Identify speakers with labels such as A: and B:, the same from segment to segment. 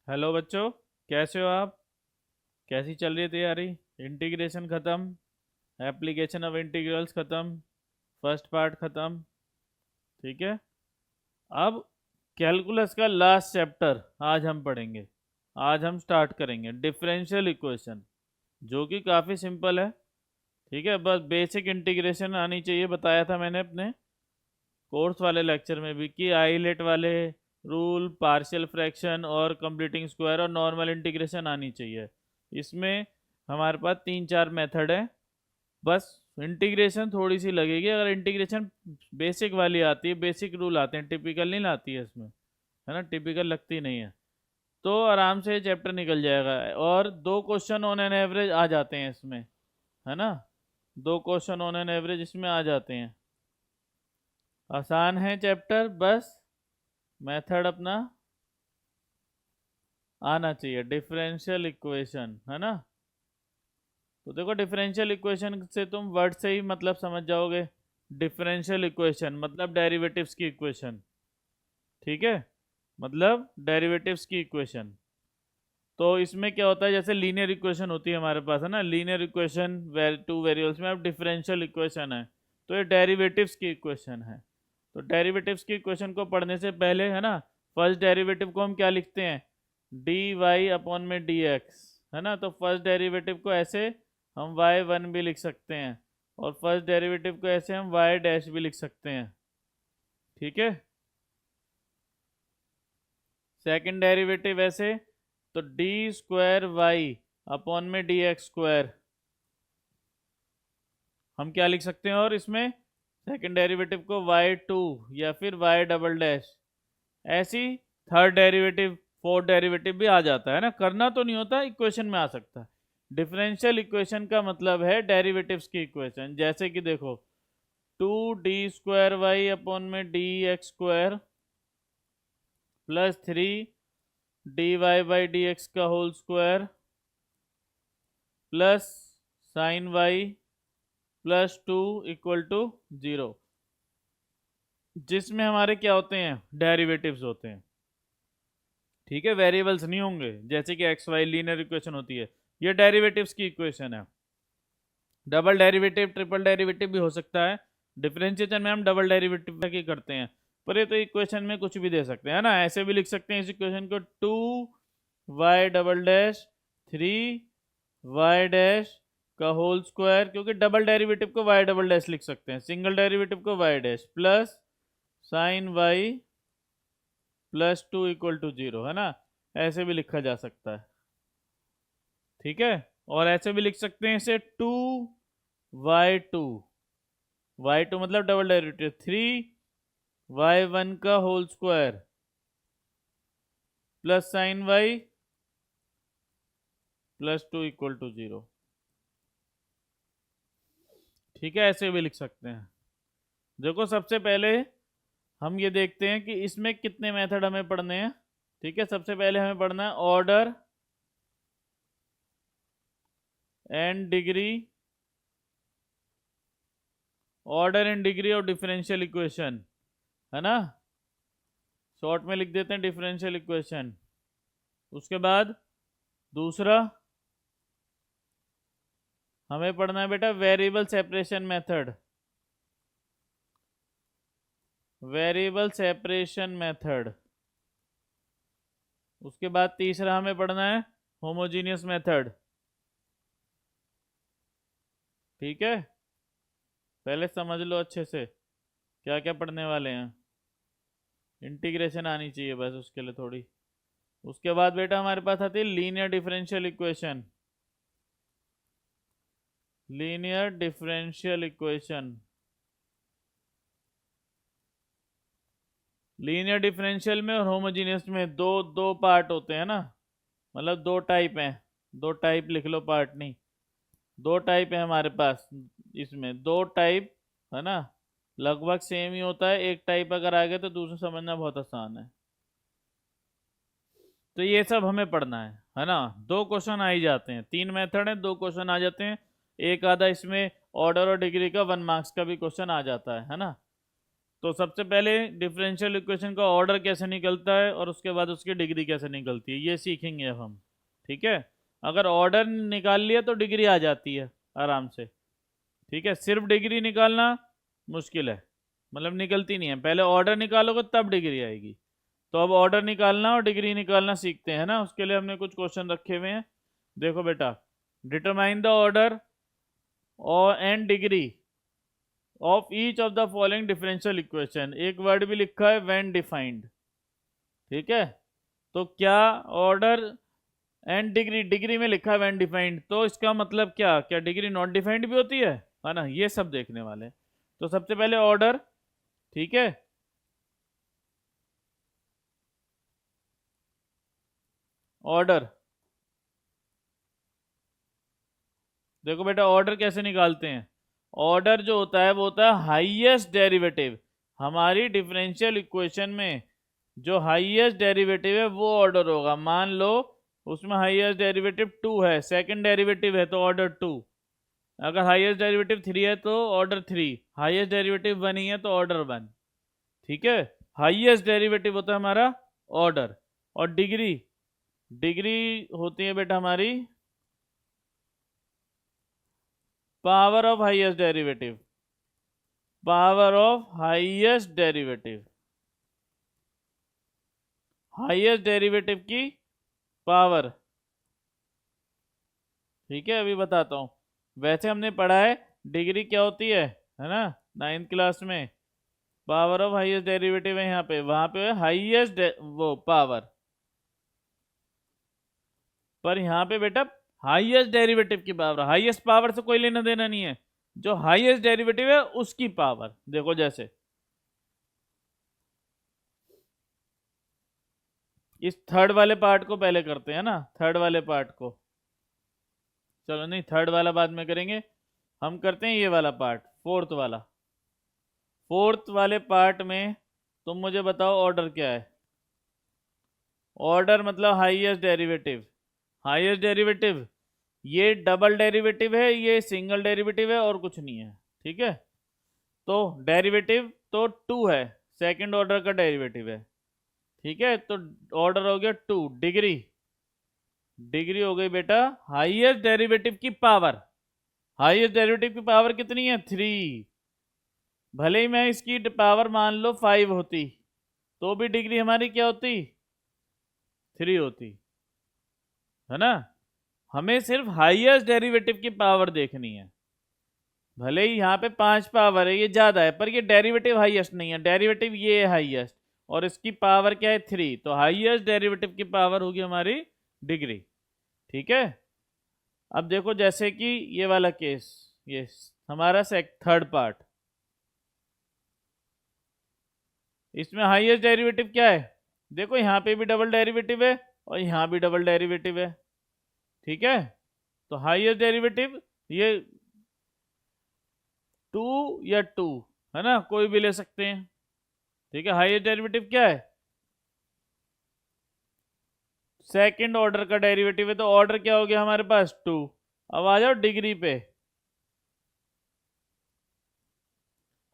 A: Hello बच्चों, कैसे हो आप? कैसी चल रही है तैयारी? इंटीग्रेशन ख़त्म, एप्लीकेशन ऑफ इंटीग्रल्स ख़त्म, फर्स्ट पार्ट ख़त्म। ठीक है। अब कैलकुलस का लास्ट चैप्टर आज हम पढ़ेंगे। आज हम स्टार्ट करेंगे डिफरेंशियल इक्वेशन, जो कि काफ़ी सिंपल है। ठीक है, बस बेसिक इंटीग्रेशन आनी चाहिए। बताया था मैंने अपने कोर्स वाले लेक्चर में भी कि आइलेट वाले रूल, पार्शियल फ्रैक्शन और कंप्लीटिंग स्क्वायर और नॉर्मल इंटीग्रेशन आनी चाहिए। इसमें हमारे पास 3-4 मेथड है। बस इंटीग्रेशन थोड़ी सी लगेगी। अगर इंटीग्रेशन बेसिक वाली आती है, बेसिक रूल आते हैं, टिपिकल नहीं आती है इसमें, है ना, टिपिकल लगती नहीं है, तो आराम से चैप्टर निकल जाएगा। और 2 क्वेश्चन ऑन एन एवरेज आ जाते हैं इसमें, है ना। 2 क्वेश्चन ऑन एन एवरेज इसमें आ जाते हैं। आसान है चैप्टर, बस मेथड अपना आना चाहिए। डिफरेंशियल इक्वेशन, है ना। तो देखो, डिफरेंशियल इक्वेशन से तुम वर्ड से ही मतलब समझ जाओगे। डिफरेंशियल इक्वेशन मतलब डेरिवेटिव्स की इक्वेशन। ठीक है, मतलब डेरिवेटिव्स की इक्वेशन। तो इसमें क्या होता है, जैसे लीनियर इक्वेशन होती है हमारे पास, है ना, लीनियर इक्वेशन टू वेरिएबल्स में। अब डिफरेंशियल इक्वेशन है तो ये डेरिवेटिव्स की इक्वेशन है। तो डेरिवेटिव्स की इक्वेशन को पढ़ने से पहले, है ना, फर्स्ट डेरिवेटिव को हम क्या लिखते हैं? डी वाई अपॉन में डी एक्स, है ना। तो फर्स्ट डेरिवेटिव को ऐसे हम वाई वन भी लिख सकते हैं, और फर्स्ट डेरिवेटिव को ऐसे हम वाई डैश भी लिख सकते हैं। ठीक है। सेकंड डेरिवेटिव ऐसे, तो डी स्क्वायर वाई अपॉन में डी एक्स स्क्वायर हम क्या लिख सकते हैं। और इसमें सेकंड डेरिवेटिव को वाई टू या फिर वाई डबल डैश, ऐसी थर्ड डेरिवेटिव, फोर्थ डेरिवेटिव भी आ जाता है ना। करना तो नहीं होता, इक्वेशन में आ सकता है। डिफरेंशियल इक्वेशन का मतलब है डेरिवेटिव्स की इक्वेशन। जैसे कि देखो, 2d² अपॉन में D x square plus 3 dy/dx का whole square plus sine y plus 2 equal to 0, जिसमें हमारे क्या होते हैं? डेरिवेटिव्स होते हैं। ठीक है, वेरिएबल्स नहीं होंगे, जैसे कि एक्स वाई लीनियर इक्वेशन होती है। ये डेरिवेटिव्स की इक्वेशन है। डबल डेरिवेटिव, ट्रिपल डेरिवेटिव भी हो सकता है। डिफरेंशिएशन में हम डबल डेरिवेटिव तक ही करते हैं, पर ये तो इक्वेशन में कुछ भी दे सकते हैं ना। ऐसे भी लिख सकते हैं इस इक्वेशन को, 2y double dash 3y dash का होल स्क्वायर, क्योंकि डबल डेरिवेटिव को y डबल डैश लिख सकते हैं, सिंगल डेरिवेटिव को y dash, plus sine y plus 2 equal to 0, है ना। ऐसे भी लिखा जा सकता है। ठीक है। और ऐसे भी लिख सकते हैं इसे, 2y2 मतलब डबल डेरिवेटिव 3y1 का whole square plus sine y plus 2 equal to 0। ठीक है, ऐसे भी लिख सकते हैं। देखो, सबसे पहले हम ये देखते हैं कि इसमें कितने मेथड हमें पढ़ने हैं। ठीक है, सबसे पहले हमें पढ़ना है order and degree, order and degree of differential equation, है ना। शॉर्ट में लिख देते हैं डिफरेंशियल इक्वेशन। उसके बाद दूसरा हमें पढ़ना है बेटा variable separation method, variable separation method. उसके बाद तीसरा हमें पढ़ना है होमोजीनियस मेथड। ठीक है, पहले समझ लो अच्छे से क्या क्या पढ़ने वाले हैं। इंटीग्रेशन आनी चाहिए बस उसके लिए थोड़ी। उसके बाद बेटा हमारे पास आती है linear differential equation, linear differential equation. Linear differential में और होमोजीनियस में दो दो पार्ट होते हैं ना, मतलब 2 टाइप हैं। 2 टाइप लिख लो, पार्ट नहीं, 2 टाइप है हमारे पास। इसमें 2 टाइप, है ना, लगभग सेम ही होता है। एक टाइप अगर आ गया तो दूसरा समझना बहुत आसान है। तो ये सब हमें पढ़ना है ना। 2 क्वेश्चन आ ही जाते हैं, 3 मेथड हैं, 2 क्वेश्चन आ जाते हैं। एक आधा इसमें ऑर्डर और डिग्री का 1 मार्क्स का भी क्वेश्चन आ जाता है ना। तो सबसे पहले डिफरेंशियल इक्वेशन का ऑर्डर कैसे निकलता है और उसके बाद उसकी डिग्री कैसे निकलती है, ये सीखेंगे अब हम। ठीक है, अगर ऑर्डर निकाल लिया तो डिग्री आ जाती है आराम से। ठीक है, सिर्फ डिग्री निकालना मुश्किल है, मतलब निकलती नहीं है। पहले ऑर्डर निकालोगे तब डिग्री आएगी। तो अब ऑर्डर निकालना और डिग्री निकालना सीखते हैं ना। उसके लिए हमने कुछ क्वेश्चन रखे हुए हैं। देखो बेटा, डिटरमाइन द ऑर्डर और and degree of each of the following differential equation. एक वर्ड भी लिखा है व्हेन डिफाइंड। ठीक है, तो क्या ऑर्डर एंड डिग्री, डिग्री में लिखा है व्हेन डिफाइंड, तो इसका मतलब क्या, क्या डिग्री नॉट डिफाइंड भी होती है ना, ये सब देखने वाले हैं। तो सबसे पहले ऑर्डर, ठीक है, ऑर्डर। देखो बेटा, ऑर्डर कैसे निकालते हैं। ऑर्डर जो होता है वो होता है हाईएस्ट डेरिवेटिव। हमारी डिफरेंशियल इक्वेशन में जो हाईएस्ट डेरिवेटिव है वो ऑर्डर होगा। मान लो उसमें हाईएस्ट डेरिवेटिव 2 है, सेकंड डेरिवेटिव है तो ऑर्डर 2। अगर हाईएस्ट डेरिवेटिव 3 है तो ऑर्डर 3, हाईएस्ट डेरिवेटिव 1 ही है तो ऑर्डर 1। ठीक है, हाईएस्ट डेरिवेटिव होता है हमारा ऑर्डर। और डिग्री, डिग्री होती है बेटा हमारी power of highest derivative, power of highest derivative, highest derivative की पावर। ठीक है, अभी बताता हूँ। वैसे हमने पढ़ा है डिग्री क्या होती है ना, 9th क्लास में। पावर ऑफ हाईएस्ट डेरिवेटिव है यहाँ पे, वहां पे हाईएस्ट वो पावर, पर यहाँ पे बेटा हाईएस्ट डेरिवेटिव की पावर। हाईएस्ट पावर से कोई लेना देना नहीं है, जो हाईएस्ट डेरिवेटिव है उसकी पावर। देखो जैसे इस थर्ड वाले पार्ट को पहले करते हैं ना, थर्ड वाले पार्ट को। चलो नहीं, थर्ड वाला बाद में करेंगे, हम करते हैं ये वाला पार्ट, फोर्थ वाला। फोर्थ वाले पार्ट में तुम मुझे बताओ ऑर्डर क्या है। ऑर्डर मतलब हाईएस्ट डेरिवेटिव। हाईएस्ट डेरिवेटिव ये डबल डेरिवेटिव है, ये सिंगल डेरिवेटिव है और कुछ नहीं है। ठीक है, तो डेरिवेटिव तो 2 है, सेकंड ऑर्डर का डेरिवेटिव है। ठीक है, तो ऑर्डर हो गया 2। डिग्री, डिग्री हो गई बेटा हाईएस्ट डेरिवेटिव की पावर। हाईएस्ट डेरिवेटिव की पावर कितनी है, 3। भले ही मैं इसकी पावर मान लो 5 होती तो भी डिग्री हमारी क्या होती, 3 होती है ना। हमें सिर्फ हाईएस्ट डेरिवेटिव की पावर देखनी है। भले ही यहाँ पे 5 पावर है, ये ज्यादा है, पर ये डेरिवेटिव हाईएस्ट नहीं है, डेरिवेटिव ये है हाईएस्ट और इसकी पावर क्या है, 3। तो हाईएस्ट डेरिवेटिव की पावर होगी हमारी डिग्री। ठीक है, अब देखो जैसे कि ये वाला केस, ये हमारा थर्ड पार्ट, इसमें हाईएस्ट डेरिवेटिव क्या है। देखो यहाँ पे भी डबल डेरिवेटिव है और यहाँ भी डबल डेरिवेटिव है। ठीक है, तो हाईएस्ट डेरिवेटिव ये 2 या 2 है ना, कोई भी ले सकते हैं। ठीक है, हाईएस्ट डेरिवेटिव क्या है, सेकंड ऑर्डर का डेरिवेटिव है, तो ऑर्डर क्या हो गया हमारे पास 2। अब आ जाओ डिग्री पे।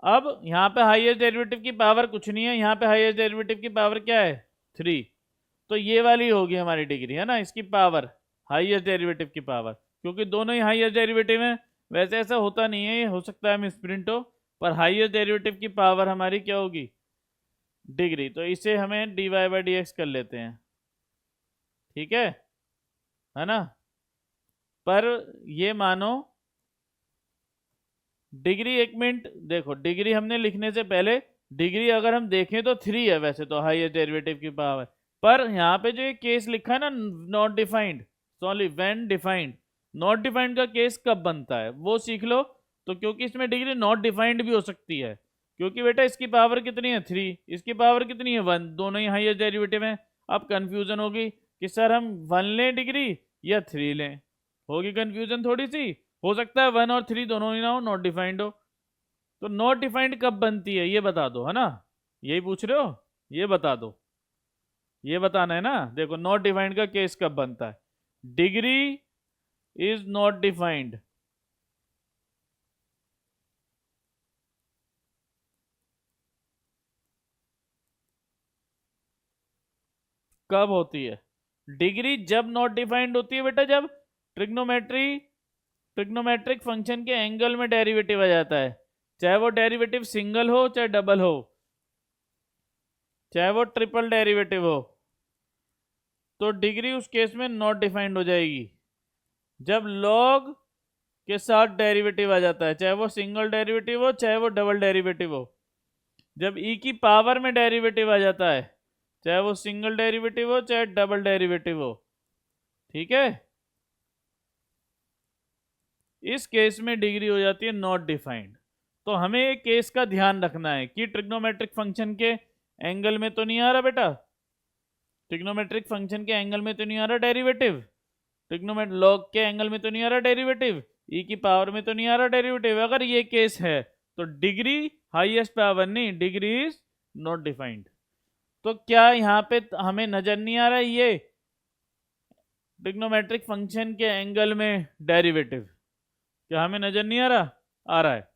A: अब यहाँ पे हाईएस्ट डेरिवेटिव की पावर कुछ नहीं है, यहाँ पे हाईएस्ट डेरिवेटिव की पावर क्या है, 3। तो ये वाली होगी हमारी डिग्री है ना, इसकी पावर, हाईएस्ट डेरिवेटिव की पावर, क्योंकि दोनों ही हाईएस्ट डेरिवेटिव हैं। वैसे ऐसा होता नहीं है, ये हो सकता है मिसप्रिंट हो, पर हाईएस्ट डेरिवेटिव की पावर हमारी क्या होगी, डिग्री। तो इसे हमें dy/dx कर लेते हैं। ठीक है ना। पर ये मानो डिग्री, एक मिनट देखो, डिग्री हमने लिखने से पहले, डिग्री अगर हम देखें तो 3 है वैसे तो हाईएस्ट डेरिवेटिव की पावर, पर यहाँ पे जो ये केस लिखा है ना not defined, sorry when defined, not defined का केस कब बनता है वो सीख लो। तो क्योंकि इसमें डिग्री नॉट डिफाइंड भी हो सकती है, क्योंकि बेटा इसकी पावर कितनी है, 3, इसकी पावर कितनी है, 1, दोनों ही हाईएस्ट डेरिवेटिव हैं। अब कंफ्यूजन होगी कि सर हम 1 लें डिग्री या 3 लें, होगी कंफ्यूजन थोड़ी सी। हो सकता है 1 और 3 दोनों ही ना हो, नॉट डिफाइंड हो। तो नॉट डिफाइंड कब बनती है ये बता दो, है ना, यही पूछ रहे हो, ये बता दो, ये बताना है ना। देखो नॉट डिफाइंड का केस कब बनता है, डिग्री इज नॉट डिफाइंड, कब होती है? डिग्री जब नॉट डिफाइंड होती है बेटा, जब ट्रिग्नोमेट्रिक फंक्शन के एंगल में डेरिवेटिव आ जाता है, चाहे वो डेरिवेटिव सिंगल हो चाहे डबल हो, चाहे वो ट्रिपल डेरिवेटिव हो, तो डिग्री उस केस में नॉट डिफाइंड हो जाएगी। जब लॉग के साथ डेरिवेटिव आ जाता है, चाहे वो सिंगल डेरिवेटिव हो चाहे वो डबल डेरिवेटिव हो, जब ई की पावर में डेरिवेटिव आ जाता है, चाहे वो सिंगल डेरिवेटिव हो चाहे डबल डेरिवेटिव हो, ठीक है, इस केस में डिग्री हो जाती है नॉट डिफाइंड। तो हमें एक केस का ध्यान रखना है कि ट्रिग्नोमेट्रिक फंक्शन के एंगल में तो नहीं आ रहा बेटा, ट्रिग्नोमेट्रिक फंक्शन के एंगल में तो नहीं आ रहा डेरिवेटिव, ट्रिग्नोमेट्रिक लॉग के एंगल में तो नहीं आ रहा डेरिवेटिव, ई की पावर में तो नहीं आ रहा डेरिवेटिव। अगर ये केस है तो डिग्री हाईएस्ट पावर नहीं, डिग्री इज नॉट डिफाइंड। तो क्या यहाँ पे हमें नजर नहीं आ रहा है ये ट्रिग्नोमेट्रिक फंक्शन के एंगल में डेरिवेटिव? क्या हमें नजर नहीं आ रहा? आ रहा है।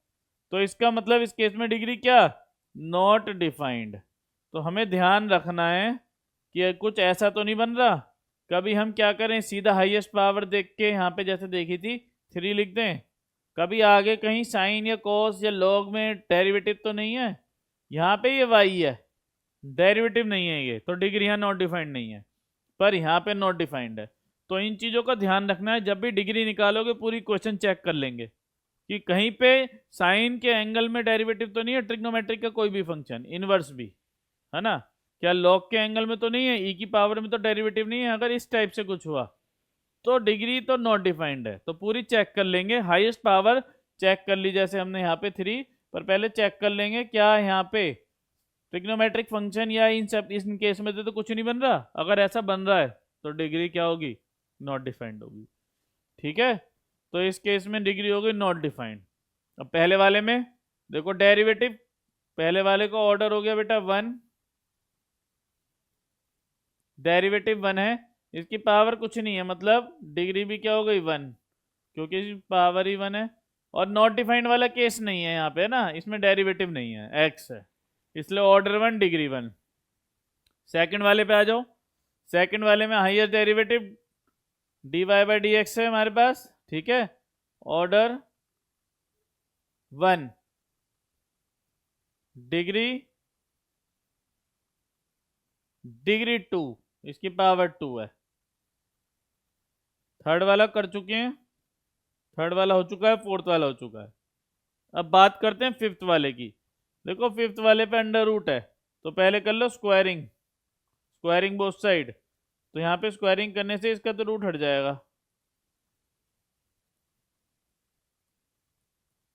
A: तो इसका मतलब इस केस में डिग्री क्या? Not defined. तो हमें ध्यान रखना है कि कुछ ऐसा तो नहीं बन रहा, कभी हम क्या करें सीधा हाईएस्ट पावर देख के यहाँ पे जैसे देखी थी 3 लिख दें, कभी आगे कहीं साइन या कॉस या लॉग में डेरिवेटिव तो नहीं है, यहाँ पे ये वाई है, डेरिवेटिव नहीं है ये, तो डिग्री यहाँ नॉट डिफाइंड नहीं है, पर यहाँ पे नॉट डिफाइंड है। तो इन चीज़ों का ध्यान रखना है, जब भी डिग्री निकालोगे पूरी क्वेश्चन चेक कर लेंगे कि कहीं पे साइन के एंगल में डेरिवेटिव तो नहीं है, ट्रिग्नोमेट्रिक का कोई भी फंक्शन, इनवर्स भी है ना, क्या लॉग के एंगल में तो नहीं है, ई की पावर में तो डेरिवेटिव नहीं है। अगर इस टाइप से कुछ हुआ तो डिग्री तो नॉट डिफाइंड है। तो पूरी चेक कर लेंगे, हाईएस्ट पावर चेक कर ली जैसे हमने यहाँ पे 3, पर पहले चेक कर लेंगे क्या यहाँ पे ट्रिग्नोमेट्रिक फंक्शन या इन सब इस केस में तो कुछ नहीं बन रहा। अगर ऐसा बन रहा है तो डिग्री क्या होगी? नॉट डिफाइंड होगी। ठीक है, तो इस केस में डिग्री होगी नॉट डिफाइंड। अब पहले वाले में देखो डेरिवेटिव, पहले वाले का ऑर्डर हो गया बेटा 1, डेरिवेटिव 1 है, इसकी पावर कुछ नहीं है, मतलब डिग्री भी क्या हो गई 1, क्योंकि इसकी पावर ही 1 है। और नॉट डिफाइंड वाला केस नहीं है यहाँ पे ना, इसमें डेरिवेटिव नहीं है, एक्स है, इसलिए ऑर्डर 1 डिग्री 1। सेकंड वाले पे आ जाओ, सेकंड वाले में highest derivative dy by d x है हमारे पास, ठीक है, ऑर्डर 1, डिग्री 2, इसकी पावर 2 है। थर्ड वाला कर चुके हैं, थर्ड वाला हो चुका है, फोर्थ वाला हो चुका है। अब बात करते हैं फिफ्थ वाले की। देखो फिफ्थ वाले पे अंडर रूट है, तो पहले कर लो स्क्वायरिंग, स्क्वायरिंग बोथ साइड, तो यहाँ पे स्क्वायरिंग करने से इसका तो रूट हट जाएगा,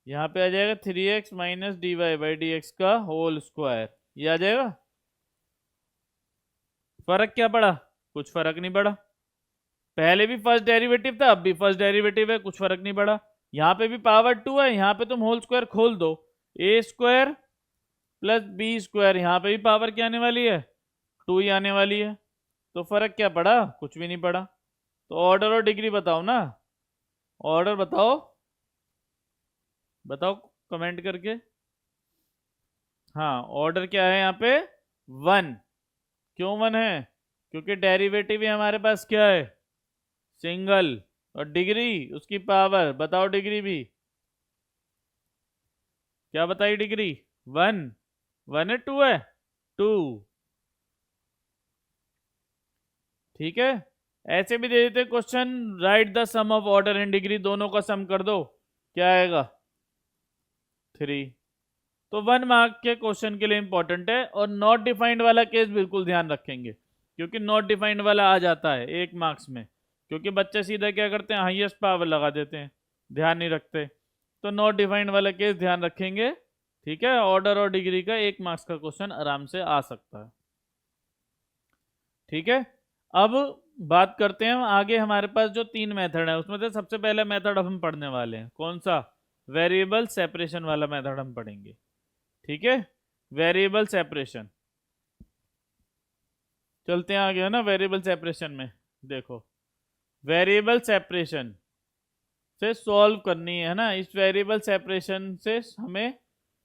A: यहाँ पे आ जाएगा 3x minus d y by d x का होल स्क्वायर, ये आ जाएगा। फर्क क्या पड़ा? कुछ फर्क नहीं पड़ा, पहले भी फर्स्ट डेरिवेटिव था, अब भी फर्स्ट डेरिवेटिव है, कुछ फर्क नहीं पड़ा। यहाँ पे भी पावर 2 है, यहाँ पे तुम होल स्क्वायर खोल दो, ए स्क्वायर प्लस बी स्क्वायर, यहाँ पे भी पावर क्या आने वाली है? 2 ही आने वाली है। तो फर्क क्या पड़ा? कुछ भी नहीं पड़ा। तो ऑर्डर और डिग्री बताओ ना, ऑर्डर बताओ, बताओ कमेंट करके। हाँ, ऑर्डर क्या है यहाँ पे? 1। क्यों 1 है? क्योंकि डेरिवेटिव ही हमारे पास क्या है? सिंगल। और डिग्री उसकी पावर, बताओ डिग्री भी क्या बताई? डिग्री 1 है 2 है? 2। ठीक है, ऐसे भी दे देते question, write the sum of order and degree, दोनों का सम कर दो, क्या आएगा? 3। तो 1 मार्क के क्वेश्चन के लिए इंपॉर्टेंट है। और नॉट डिफाइंड वाला केस बिल्कुल ध्यान रखेंगे, क्योंकि नॉट डिफाइंड वाला आ जाता है 1 मार्क्स में, क्योंकि बच्चे सीधा क्या करते हैं? हाईएस्ट पावर लगा देते हैं, ध्यान नहीं रखते। तो नॉट डिफाइंड वाला केस ध्यान रखेंगे, ठीक है। ऑर्डर और डिग्री का 1 मार्क्स का क्वेश्चन आराम से आ सकता है, ठीक है। अब बात करते हैं आगे, हमारे पास जो 3 मेथड है उसमें से सबसे पहला मेथड अब हम पढ़ने वाले हैं, कौन सा? वेरिएबल सेपरेशन वाला मेथड हम पढ़ेंगे, ठीक है। वेरिएबल सेपरेशन, चलते हैं आगे, है ना। वेरिएबल सेपरेशन में देखो, वेरिएबल सेपरेशन से सॉल्व करनी है ना। इस वेरिएबल सेपरेशन से हमें,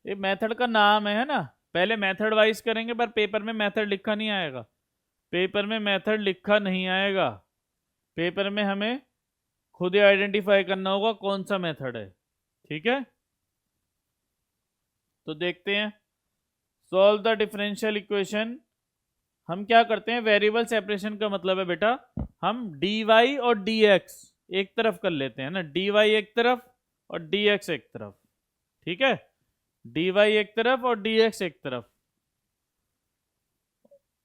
A: ये मेथड का नाम है ना, पहले मेथड वाइज करेंगे, पर पेपर में मेथड लिखा नहीं आएगा, पेपर में मेथड लिखा नहीं आएगा, पेपर में हमें खुद ही आइडेंटिफाई करना होगा कौन सा मेथड है। ठीक है, तो देखते हैं। Solve the differential equation. हम क्या करते हैं, वेरिएबल सेपरेशन का मतलब है बेटा हम dy और dx एक तरफ कर लेते हैं ना, dy एक तरफ और dx एक तरफ। ठीक है, dy एक तरफ और dx एक तरफ।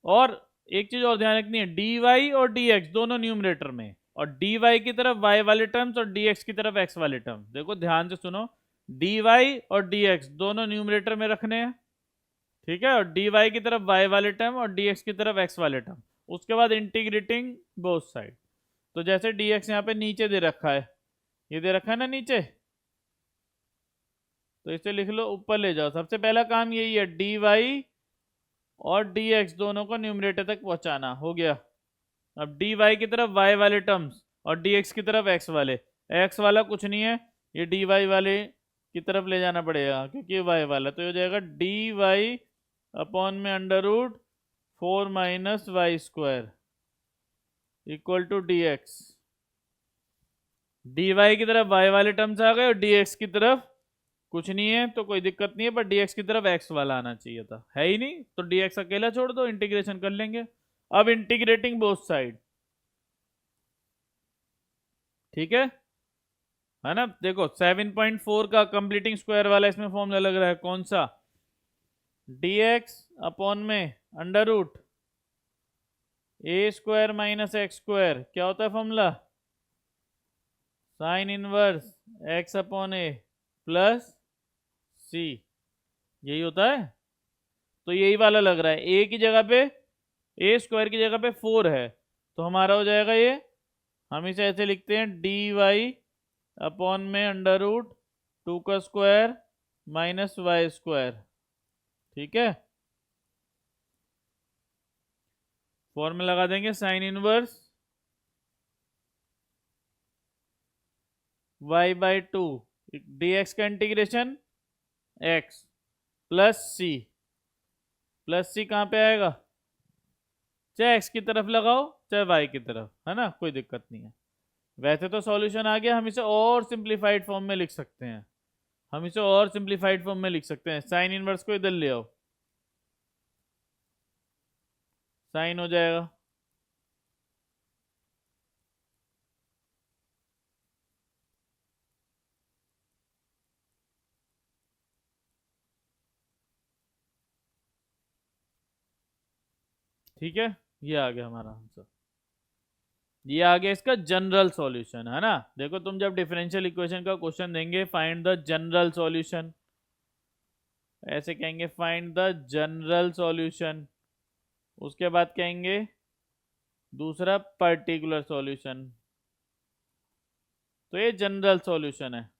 A: और एक चीज और ध्यान रखनी है, dy और dx दोनों न्यूमरेटर में, और dy की तरफ y वाले टर्म्स और dx की तरफ x वाले टर्म्स। देखो ध्यान से सुनो, dy और dx दोनों न्यूमरेटर में रखने हैं। ठीक है, और dy की तरफ y वाले टर्म और dx की तरफ x वाले टर्म। उसके बाद इंटीग्रेटिंग बोथ साइड। तो जैसे dx यहाँ पे नीचे दे रखा है, ये दे रखा है ना नीचे, तो इसे लिख लो ऊपर ले जाओ। सबसे पहला काम यही है, dy और dx दोनों को न्यूमरेटर तक पहुंचाना। हो गया। अब dy की तरफ y वाले टर्म्स और dx की तरफ x वाले। x वाला कुछ नहीं है, ये dy वाले की तरफ ले जाना पड़ेगा क्योंकि y वाला, तो हो जाएगा dy अपॉन में under root 4 minus y square equal to dx। dy की तरफ y वाले टर्म्स आ गए और dx की तरफ कुछ नहीं है तो कोई दिक्कत नहीं है, पर dx की तरफ x वाला आना चाहिए था, है ही नहीं, तो dx अकेला छोड़ दो, इंटीग्रेशन कर लेंगे। अब इंटीग्रेटिंग बोथ साइड। ठीक है ना। देखो 7.4 का कंप्लीटिंग स्क्वायर वाला इसमें फॉर्मूला लग रहा है, कौन सा, dx अपॉन में under root a square minus x square. क्या होता है formula, sine inverse x upon a plus c, यही होता है। तो यही वाला लग रहा है, ए की जगह पे, ए स्क्वायर की जगह पे 4 है, तो हमारा हो जाएगा ये, हम इसे ऐसे लिखते हैं dy अपॉन में अंडर रूट 2 का स्क्वायर माइनस वाई स्क्वायर। ठीक है, फॉर्मूला लगा देंगे, sine inverse y by 2 dx का इंटीग्रेशन x प्लस सी कहाँ पे आएगा, चाहे x की तरफ लगाओ चाहे y की तरफ, है ना, कोई दिक्कत नहीं है। वैसे तो सॉल्यूशन आ गया, हम इसे और सिंप्लीफाइड फॉर्म में लिख सकते हैं, साइन इनवर्स को इधर ले आओ, साइन हो जाएगा, ठीक है। ये आ गया हमारा आंसर, ये आ गया इसका जनरल सॉल्यूशन, है ना। देखो तुम जब डिफरेंशियल इक्वेशन का क्वेश्चन देंगे, फाइंड द जनरल सॉल्यूशन, ऐसे कहेंगे फाइंड द जनरल सॉल्यूशन, उसके बाद कहेंगे दूसरा पर्टिकुलर सॉल्यूशन। तो ये जनरल सॉल्यूशन है।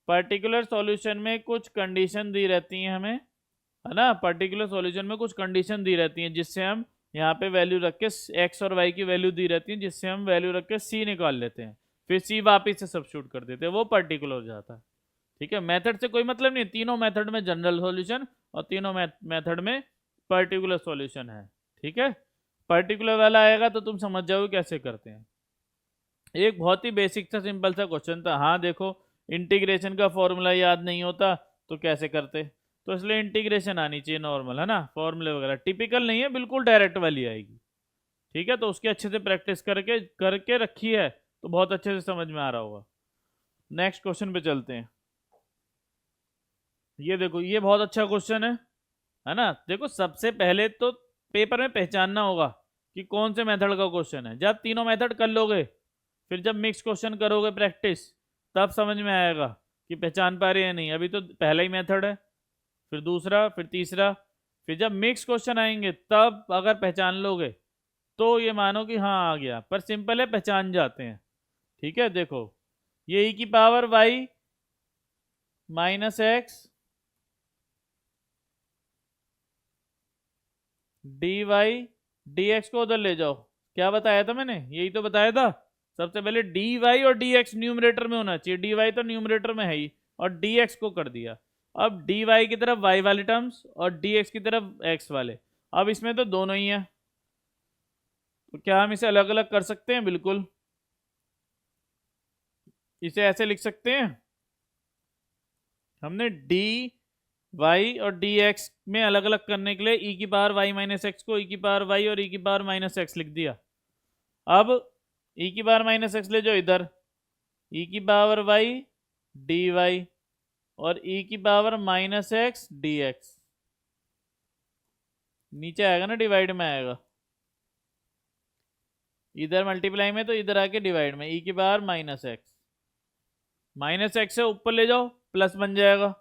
A: पर्टिकुलर सॉल्यूशन में कुछ कंडीशन दी रहती हैं हमें, है ना, पर्टिकुलर सॉल्यूशन में कुछ कंडीशन दी रहती हैं जिससे हम यहाँ पे वैल्यू रख के x और y की वैल्यू दी रहती है, जिससे हम वैल्यू रख के c निकाल लेते हैं, फिर c वापिस से सब्स्टिट्यूट कर देते हैं, वो पर्टिकुलर हो जाता है। ठीक है, मेथड से कोई मतलब नहीं, तीनों मेथड में जनरल सॉल्यूशन और तीनों मेथड में पर्टिकुलर सॉल्यूशन है। ठीक है, पर्टिकुलर वाला आएगा तो तुम समझ जाओगे कैसे करते हैं। एक बहुत ही बेसिक सा सिंपल सा क्वेश्चन था। हाँ देखो, इंटीग्रेशन का फॉर्मूला याद नहीं होता तो कैसे करते, तो इसलिए इंटीग्रेशन आनी चाहिए नॉर्मल, है ना, फॉर्मूले वगैरह टिपिकल नहीं है, बिल्कुल डायरेक्ट वाली आएगी। ठीक है, तो उसकी अच्छे से प्रैक्टिस करके रखी है तो बहुत अच्छे से समझ में आ रहा होगा। नेक्स्ट क्वेश्चन पे चलते हैं। ये देखो, ये बहुत अच्छा क्वेश्चन है ना। देखो सबसे पहले तो पेपर में पहचानना होगा कि कौन से मेथड का क्वेश्चन है। जब तीनों मेथड कर लोगे, फिर जब मिक्स क्वेश्चन करोगे प्रैक्टिस, तब समझ में आएगा कि पहचान पा रहे हैं नहीं। अभी तो पहला ही मेथड है, फिर दूसरा, फिर तीसरा, फिर जब मिक्स क्वेश्चन आएंगे तब अगर पहचान लोगे तो ये मानो कि हाँ आ गया, पर सिंपल है, पहचान जाते हैं। ठीक है, देखो ये e की power y minus x d y d x को उधर ले जाओ। क्या बताया था मैंने, यही तो बताया था। सबसे पहले डी वाई और डी एक्स न्यूमरेटर में होना चाहिए, डी वाई तो न्यूमरेटर में है ही, और डी एक्स को कर दिया। अब डी वाई की तरफ y वाले टर्म्स और डी एक्स की तरफ x वाले। अब इसमें तो दोनों ही है, तो क्या हम इसे अलग अलग कर सकते हैं? बिल्कुल, इसे ऐसे लिख सकते हैं। हमने डी वाई और डी एक्स में अलग अलग करने के लिए ई की पावर वाई माइनस एक्स को ई की पावर वाई और ई की पावर माइनस एक्स लिख दिया। अब ई की पावर माइनस एक्स ले जाओ इधर, ई की पावर वाई डी वाई और ई की power minus x D x, नीचे आएगा ना, डिवाइड में आएगा। इधर मल्टीप्लाई में तो इधर आके डिवाइड में, ई की पावर माइनस एक्स से ऊपर ले जाओ प्लस बन जाएगा,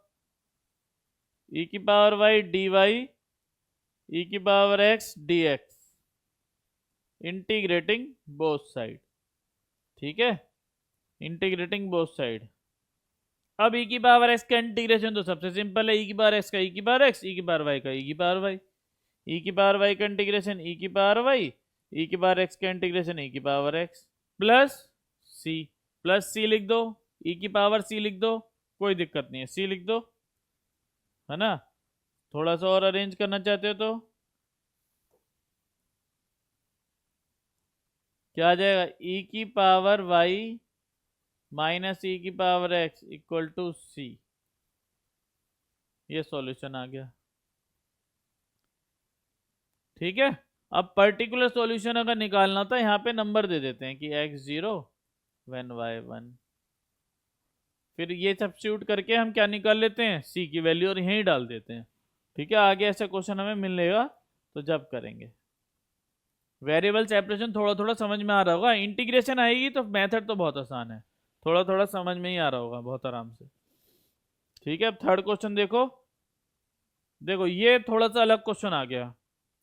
A: ई की पावर वाई डी वाई ई की power x D x, integrating both side. ठीक है, इंटीग्रेटिंग बोथ साइड। अब ई की पावर एक्स का इंटीग्रेशन तो सबसे सिंपल है, ई की पावर एक्स का ई की पावर एक्स, ई की पावर वाई का ई की पावर वाई, ई की पावर वाई का इंटीग्रेशन ई की पावर वाई, ई की पावर एक्स का इंटीग्रेशन ई की पावर एक्स प्लस सी, प्लस सी लिख दो, ई की पावर सी लिख दो, कोई दिक्कत नहीं है, सी लिख दो, है ना। थोड़ा सा और अरेंज करना चाहते हो तो क्या आ जाएगा, ई की पावर वाई माइनस ई की पावर एक्स इक्वल टू सी, ये सॉल्यूशन आ गया। ठीक है, अब पर्टिकुलर सॉल्यूशन अगर निकालना था, यहाँ पे नंबर दे देते हैं कि x0 व्हेन y1, फिर ये सब्स्टिट्यूट करके हम क्या निकाल लेते हैं, c की वैल्यू, और यहीं डाल देते हैं। ठीक है, आगे ऐसा क्वेश्चन हमें मिलेगा तो जब करेंगे। वेरिएबल सेपरेशन थोड़ा थोड़ा समझ में आ रहा होगा, इंटीग्रेशन आएगी तो मेथड तो बहुत आसान है, थोड़ा थोड़ा समझ में ही आ रहा होगा बहुत आराम से। ठीक है, अब थर्ड क्वेश्चन देखो। देखो ये थोड़ा सा अलग क्वेश्चन आ गया,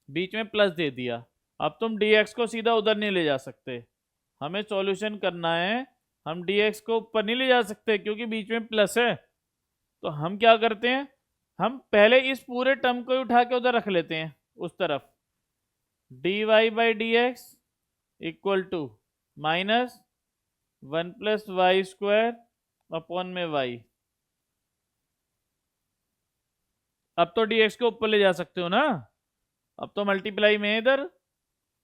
A: बीच में प्लस दे दिया। अब तुम dx को सीधा उधर नहीं ले जा सकते, हमें सॉल्यूशन करना है। हम dx को ऊपर नहीं ले जा सकते क्योंकि बीच में प्लस है, तो हम क्या करते हैं, हम पहले इस पूरे टर्म को उठा के उधर रख लेते हैं उस तरफ, dy by d x equal to minus 1 plus y square upon में y। अब तो dx को ऊपर ले जा सकते हो ना, अब तो मल्टीप्लाई में इधर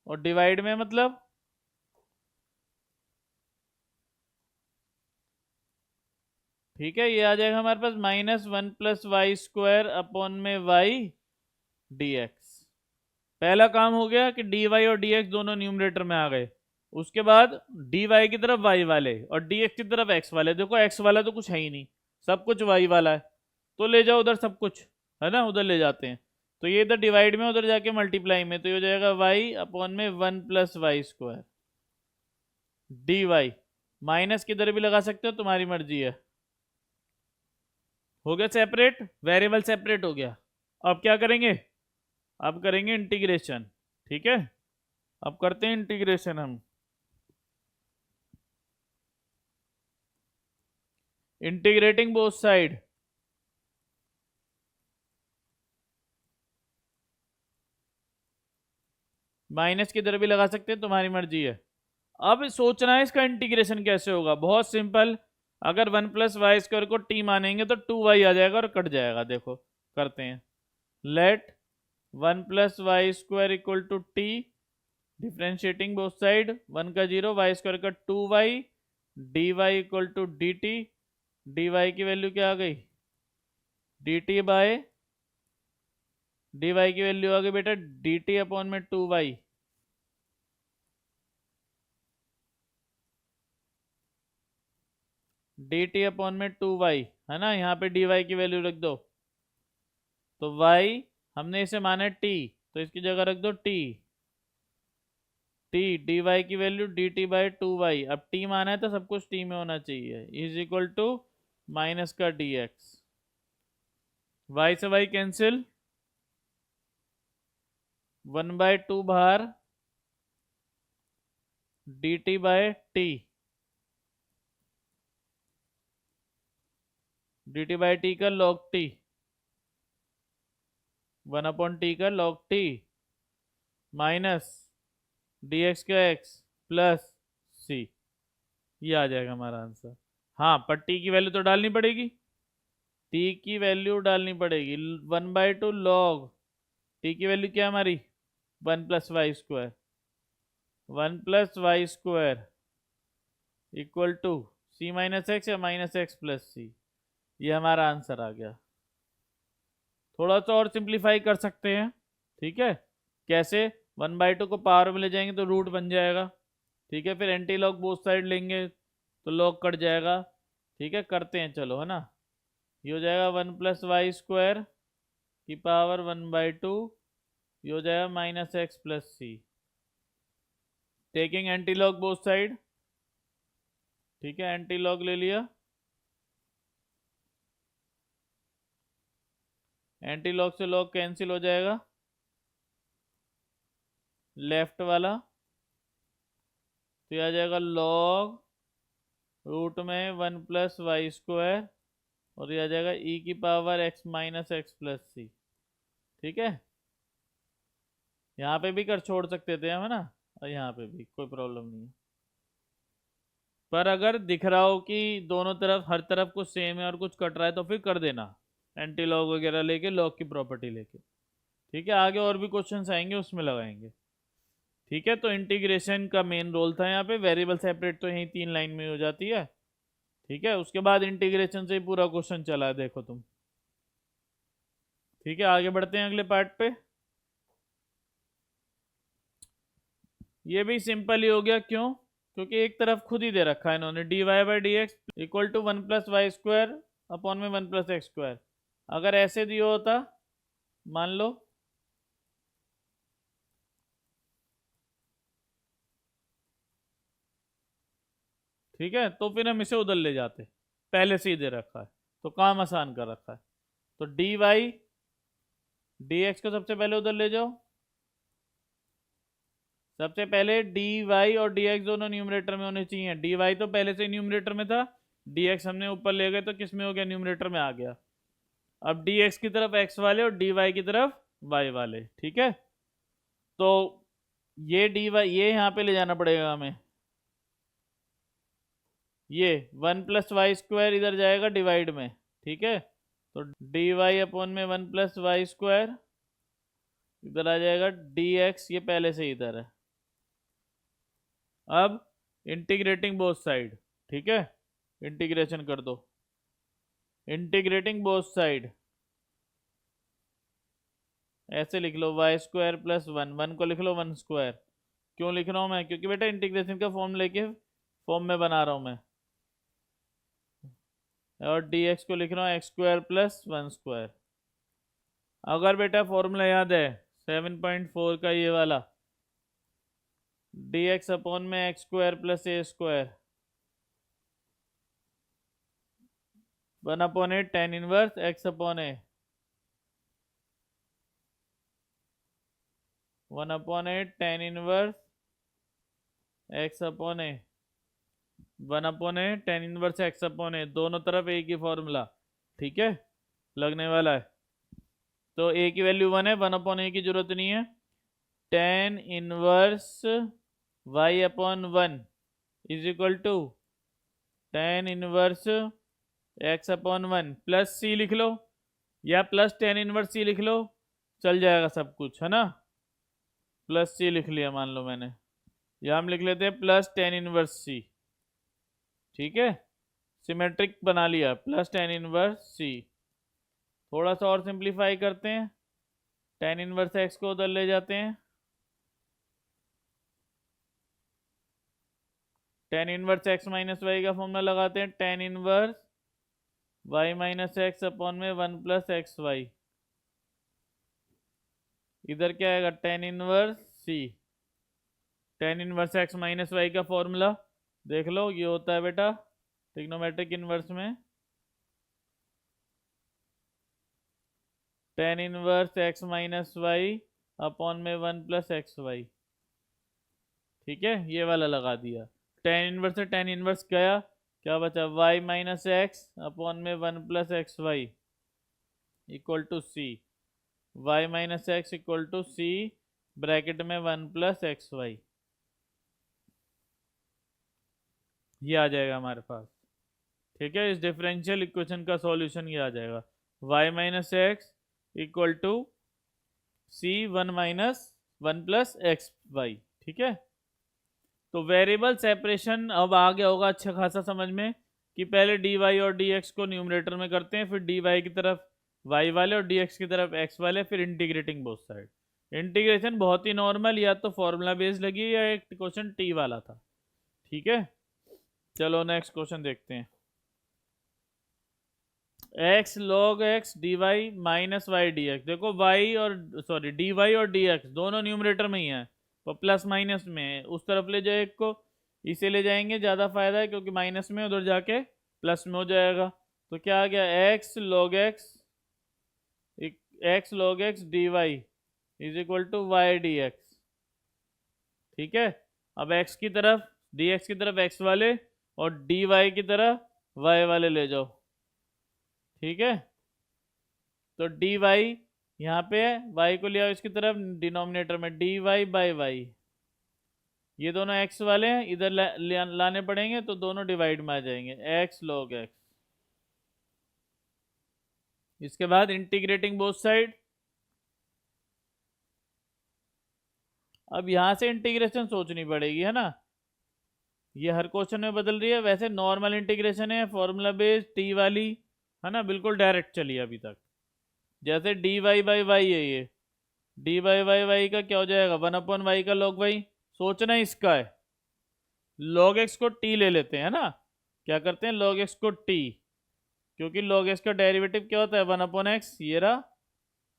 A: और डिवाइड में, मतलब ठीक है, ये आ जाएगा हमारे पास minus 1 plus y square upon में y dx। पहला काम हो गया कि dy और dx दोनों न्यूमरेटर में आ गए, उसके बाद dy की तरफ y वाले और dx की तरफ x वाले। देखो x वाला तो कुछ है ही नहीं, सब कुछ y वाला है, तो ले जाओ उधर सब कुछ, है ना, उधर ले जाते हैं। तो ये इधर डिवाइड में, उधर जाके मल्टीप्लाई में, तो ये हो जाएगा y अपॉन में 1 plus y square dy। Minus किधर भी लगा सकते हो, तुम्हारी मर्जी है। हो गया सेपरेट, वेरिएबल सेपरेट हो गया। अब क्या करेंगे, अब करेंगे इंटीग्रेशन। ठीक है, अब करते हैं इंटीग्रेशन हम। इंटीग्रेटिंग बोथ साइड, माइनस किधर भी लगा सकते हैं, तुम्हारी मर्जी है। अब सोचना है इसका इंटीग्रेशन कैसे होगा, बहुत सिंपल। अगर 1 प्लस वाई स्क्वायर को टी मानेंगे तो 2y आ जाएगा और कट जाएगा। देखो करते हैं, let 1 plus y square equal to t, differentiating both side, 1 का 0, वाई स्क्वायर का 2y, d y equal to d t, d y की वैल्यू क्या आ गई, d t by d y की वैल्यू आ गई बेटा डी टी अपॉन में 2y। डी टी अपॉन में 2y, है ना, यहाँ पे डी वाई की वैल्यू रख दो, तो y हमने इसे माना है t, तो इसकी जगह रख दो t, डी वाई की value D t by 2y। अब t माना है तो सब कुछ t में होना चाहिए, इज इक्वल टू माइनस का dx, y से y कैंसिल, 1/2 बाहर, d t by t, d t by t का लॉग टी, 1/t का log t, minus d x का x प्लस सी, ये आ जाएगा हमारा आंसर। हाँ, पर t की वैल्यू तो डालनी पड़ेगी, t की वैल्यू डालनी पड़ेगी, 1/2 log t की वैल्यू क्या है हमारी, 1 plus y square, 1+y² equal to c minus x या माइनस एक्स प्लस सी। ये हमारा आंसर आ गया। थोड़ा सा और सिंप्लीफाई कर सकते हैं, ठीक है। कैसे? 1/2 को पावर में ले जाएंगे तो रूट बन जाएगा, ठीक है। फिर एंटी लॉग बोथ साइड लेंगे तो लॉग कट जाएगा, ठीक है। करते हैं, चलो, है ना। ये हो जाएगा 1+y² की पावर 1/2, ये हो जाएगा minus x plus c. Taking anti log both side, ठीक है। एंटी लॉग ले लिया, एंटी लॉग से लॉग कैंसिल हो जाएगा, लेफ्ट वाला तो ये आ जाएगा लॉग रूट में 1+y² और ये आ जाएगा e की power x minus x plus c, ठीक है। यहाँ पे भी कर छोड़ सकते थे हम, है ना, और यहाँ पे भी कोई प्रॉब्लम नहीं है। पर अगर दिख रहा हो कि दोनों तरफ, हर तरफ कुछ सेम है और कुछ कट रहा है तो फिर कर देना, एंटी लॉग वगैरह लेके, लॉग की प्रॉपर्टी लेके, ठीक है। आगे और भी क्वेश्चंस आएंगे उसमें लगाएंगे, ठीक है। तो इंटीग्रेशन का मेन रोल था यहाँ पे। वेरिएबल सेपरेट तो यही 3 लाइन में हो जाती है, ठीक है। उसके बाद इंटीग्रेशन से ही पूरा क्वेश्चन चला है, देखो तुम, ठीक है। आगे बढ़ते हैं अगले पार्ट पे। ये भी सिंपल ही हो गया, क्यों? क्योंकि एक तरफ खुद ही दे रखा है इन्होंने, dy/dx equal to 1+y² upon में 1+x²। अगर ऐसे दिया होता, मान लो, ठीक है, तो फिर हम इसे उधर ले जाते। पहले से ही दे रखा है तो काम आसान कर रखा है। तो dy/dx को सबसे पहले उधर ले जाओ। सबसे पहले dy और dx दोनों न्यूमरेटर में होने चाहिए। dy तो पहले से न्यूमरेटर में था, dx हमने ऊपर ले गए तो किस में हो गया? न्यूमरेटर में आ गया। अब dx की तरफ x वाले और dy की तरफ y वाले, ठीक है। तो ये dy ये यहाँ पे ले जाना पड़ेगा हमें। ये 1+y² इधर जाएगा डिवाइड में, ठीक है। तो dy अपॉन में 1+y² इधर आ जाएगा, dx ये पहले से इधर है। अब इंटीग्रेटिंग बोथ साइड, ठीक है, इंटीग्रेशन कर दो। इंटीग्रेटिंग बोथ साइड ऐसे लिख लो, y² प्लस 1 को लिख लो 1²। क्यों लिख रहा हूँ मैं? क्योंकि बेटा इंटीग्रेशन का फॉर्म लेके फॉर्म में बना रहा हूँ मैं। और dx को लिख रहा हूँ x² प्लस 1²। अगर बेटा फॉर्मूला याद है 7.4 का, ये वाला, dx अपॉन में x² plus a², 1/8 tan inverse x upon a, 1/8 tan inverse x upon a, 1/8 tan inverse x upon a, दोनों तरफ एक ही फॉर्मूला, ठीक है, लगने वाला है। तो a की वैल्यू 1 है, 1/a की जरूरत नहीं है। tan inverse y upon 1 is equal to tan inverse x upon 1 plus c लिख लो, या प्लस tan इनवर्स c लिख लो, चल जाएगा सब कुछ, है ना। प्लस c लिख लिया मान लो मैंने, या हम लिख लेते हैं प्लस tan इनवर्स c, ठीक है। सिमेट्रिक बना लिया, प्लस tan इनवर्स c। थोड़ा सा और सिंप्लीफाई करते हैं, tan इनवर्स x को उधर ले जाते हैं, tan inverse x minus y का फॉर्मूला लगाते हैं, tan inverse y minus x upon में 1+xy। इधर क्या आएगा? tan inverse c। tan inverse x minus y का फॉर्मूला देख लो, ये होता है बेटा ट्रिग्नोमेट्रिक इनवर्स में tan inverse x minus y upon में 1+xy, ठीक है। ये वाला लगा दिया। tan इनवर्स से tan इनवर्स गया, क्या बचा? y माइनस एक्स अपॉन में 1+xy equal to c, y minus x equal to c bracket में 1+xy। ये आ जाएगा हमारे पास, ठीक है। इस डिफरेंशियल इक्वेशन का सॉल्यूशन ये आ जाएगा, y minus x equal to c 1 minus 1+xy, ठीक है। तो वेरिएबल सेपरेशन अब आ गया होगा अच्छा खासा समझ में, कि पहले डी वाई और डी एक्स को न्यूमरेटर में करते हैं, फिर डी वाई की तरफ वाई वाले और डी एक्स की तरफ एक्स वाले, फिर इंटीग्रेटिंग बोथ साइड। इंटीग्रेशन बहुत ही नॉर्मल, या तो फॉर्मूला बेस्ड लगी या एक क्वेश्चन टी वाला था। ठीक है, चलो नेक्स्ट क्वेश्चन देखते हैं। X log x d y minus y d x. देखो वाई और सॉरी डी वाई और डी एक्स दोनों न्यूमरेटर में ही है, तो प्लस माइनस में है, उस तरफ ले जाए एक को, इसे ले जाएंगे ज़्यादा फायदा है, क्योंकि माइनस में उधर जाके प्लस में हो जाएगा। तो क्या आ गया, x log x d y is equal to y d x. ठीक है, अब एक्स की तरफ डी एक्स की तरफ एक्स वाले और डी वाई की तरफ वाई वाले ले जाओ। ठीक है, तो डी वाई यहाँ पे है, वाई को लिया इसकी तरफ डिनोमिनेटर में, डी वाई बाई वाई, ये दोनों एक्स वाले हैं, इधर लाने पड़ेंगे तो दोनों डिवाइड में आ जाएंगे, एक्स लॉग एक्स। इसके बाद इंटीग्रेटिंग बोथ साइड। अब यहाँ से इंटीग्रेशन सोचनी पड़ेगी, है ना, ये हर क्वेश्चन में बदल रही है। वैसे नॉर्मल इंटीग्रेशन है, फॉर्मूला बेस्ड टी वाली, है ना, बिल्कुल डायरेक्ट चली अभी तक। जैसे डी वाई बाई वाई है, ये डी वाई बाई वाई का क्या हो जाएगा, 1 वाई का लॉग वाई। सोचना इसका है, लॉग एक्स को टी ले लेते हैं ना, क्या करते हैं लॉग एक्स को टी, क्योंकि लॉग एक्स का डेरिवेटिव क्या होता है 1/x, ये रहा,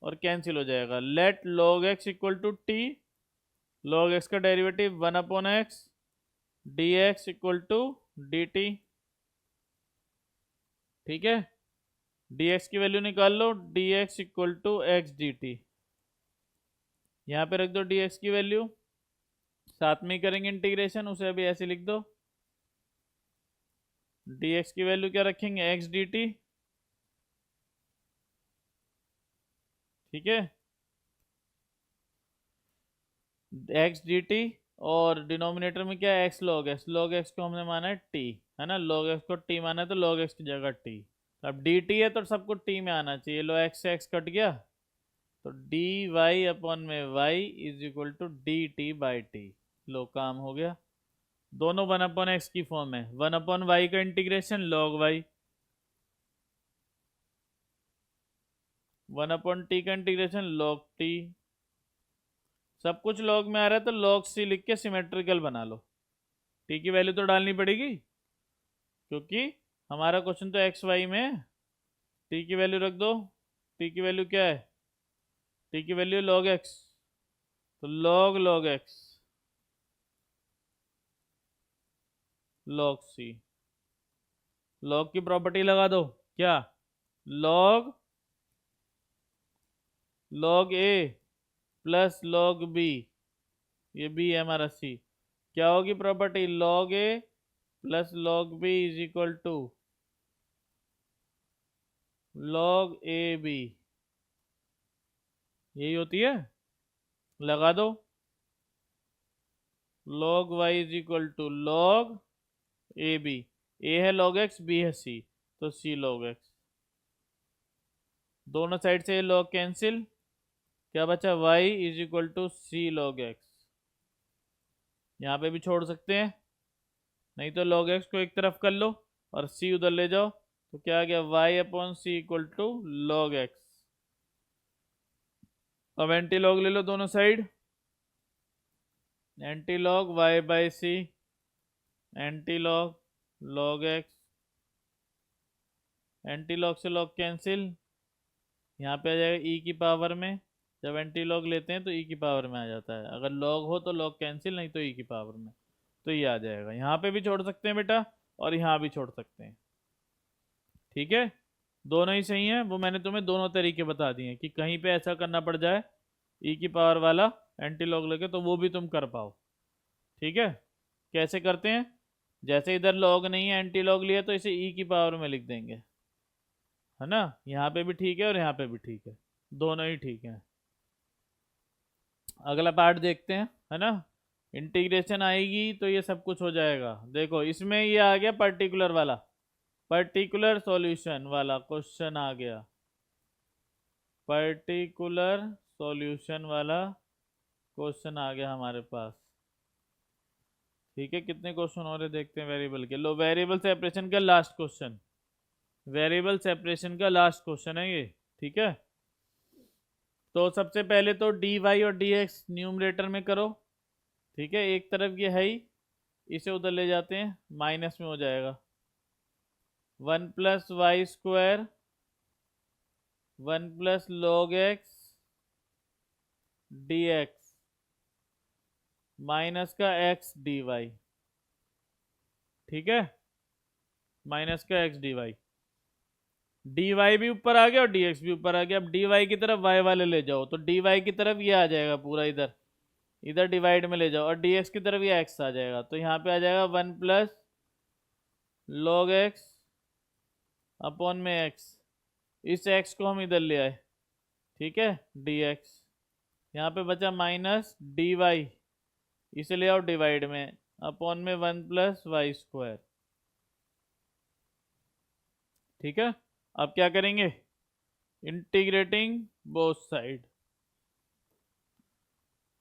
A: और कैंसिल हो जाएगा। Let log x equal to t, log x का derivative 1/x, d x equal to d t. ठीक है, डी एक्स की वैल्यू निकाल लो, d x equal to x d t, यहाँ पे रख दो डी एक्स की वैल्यू, साथ में ही करेंगे इंटीग्रेशन, उसे अभी ऐसे लिख दो, डी एक्स की वैल्यू क्या रखेंगे, एक्स डी टी। ठीक है, एक्स डी टी, और डिनोमिनेटर में क्या है, x log X, log x को हमने माना है टी, है ना, लॉग एक्स को टी माना है तो लॉग एक्स की जगह टी। अब डी टी है तो सबको टी में आना चाहिए, लो एक्स से एक्स कट गया, तो डी वाई अपॉन में y is equal to d t by t. लो काम हो गया, दोनों 1/x की फॉर्म है, 1/y का इंटीग्रेशन लॉग वाई, 1/t का इंटीग्रेशन लॉग टी। सब कुछ लॉग में आ रहा है तो लॉग सी लिख के सिमेट्रिकल बना लो। टी की वैल्यू तो डालनी पड़ेगी, क्योंकि हमारा क्वेश्चन तो एक्स वाई में है। टी की वैल्यू रख दो, टी की वैल्यू क्या है, टी की वैल्यू लॉग एक्स, तो log X log C, log की प्रॉपर्टी लगा दो, क्या log A plus log B, ये बी है हमारा सी, क्या होगी property, log A plus log B is equal to log A B, यही होती है, लगा दो, log Y is equal to log A B, A है लॉग एक्स, बी है सी, तो सी लॉग एक्स, दोनों साइड से लॉग कैंसिल, क्या बचा y is equal to c log x, यहाँ पे भी छोड़ सकते हैं, नहीं तो log x को एक तरफ कर लो और c उधर ले जाओ, तो क्या आ गया y upon c equal to log x. अब एंटी लॉग ले लो दोनों साइड, anti log y by c, anti log log x, anti log से लॉग कैंसिल, यहाँ पे आ जाएगा e की पावर में, जब एंटी लॉग लेते हैं तो e की पावर में आ जाता है, अगर लॉग हो तो लॉग कैंसिल, नहीं तो e की पावर में, तो ये आ जाएगा। यहाँ पे भी छोड़ सकते हैं बेटा, और यहाँ भी छोड़ सकते हैं। ठीक है, दोनों ही सही हैं, वो मैंने तुम्हें दोनों तरीके बता दिए कि कहीं पे ऐसा करना पड़ जाए e की पावर वाला एंटी लॉग लेके, तो वो भी तुम कर पाओ। ठीक है, कैसे करते हैं, जैसे इधर लॉग नहीं है एंटी लॉग लिया तो इसे e की पावर में लिख देंगे, है ना, यहाँ पे भी ठीक है और यहाँ पे भी ठीक है, दोनों ही ठीक है। अगला पार्ट देखते हैं, है ना, इंटीग्रेशन आएगी तो ये सब कुछ हो जाएगा। देखो इसमें ये आ गया पर्टिकुलर वाला, पर्टिकुलर सॉल्यूशन वाला क्वेश्चन आ गया, पर्टिकुलर सॉल्यूशन वाला क्वेश्चन आ गया हमारे पास। ठीक है, कितने क्वेश्चन और है देखते हैं वेरिएबल के। लो, वेरिएबल सेपरेशन का लास्ट क्वेश्चन, वेरिएबल सेपरेशन का लास्ट क्वेश्चन है ये। ठीक है, तो सबसे पहले तो डी वाई और डी एक्स न्यूमरेटर में करो। ठीक है, एक तरफ ये है ही, इसे उधर ले जाते हैं, माइनस में हो जाएगा 1 + y² 1 + log x dx minus का x dy। ठीक है, माइनस का x dy, dy भी ऊपर आ गया और dx भी ऊपर आ गया। अब dy की तरफ y वाले ले जाओ तो dy की तरफ ये आ जाएगा पूरा, इधर इधर डिवाइड में ले जाओ, और dx की तरफ ये x आ जाएगा, तो यहाँ पे आ जाएगा 1 + log x अपॉन में x। इस x को हम इधर ले आए, ठीक है, dx। यहाँ पे बचा माइनस dy, इसे ले आओ डिवाइड में, अपॉन में 1 + y²। ठीक है, अब क्या करेंगे, integrating both side,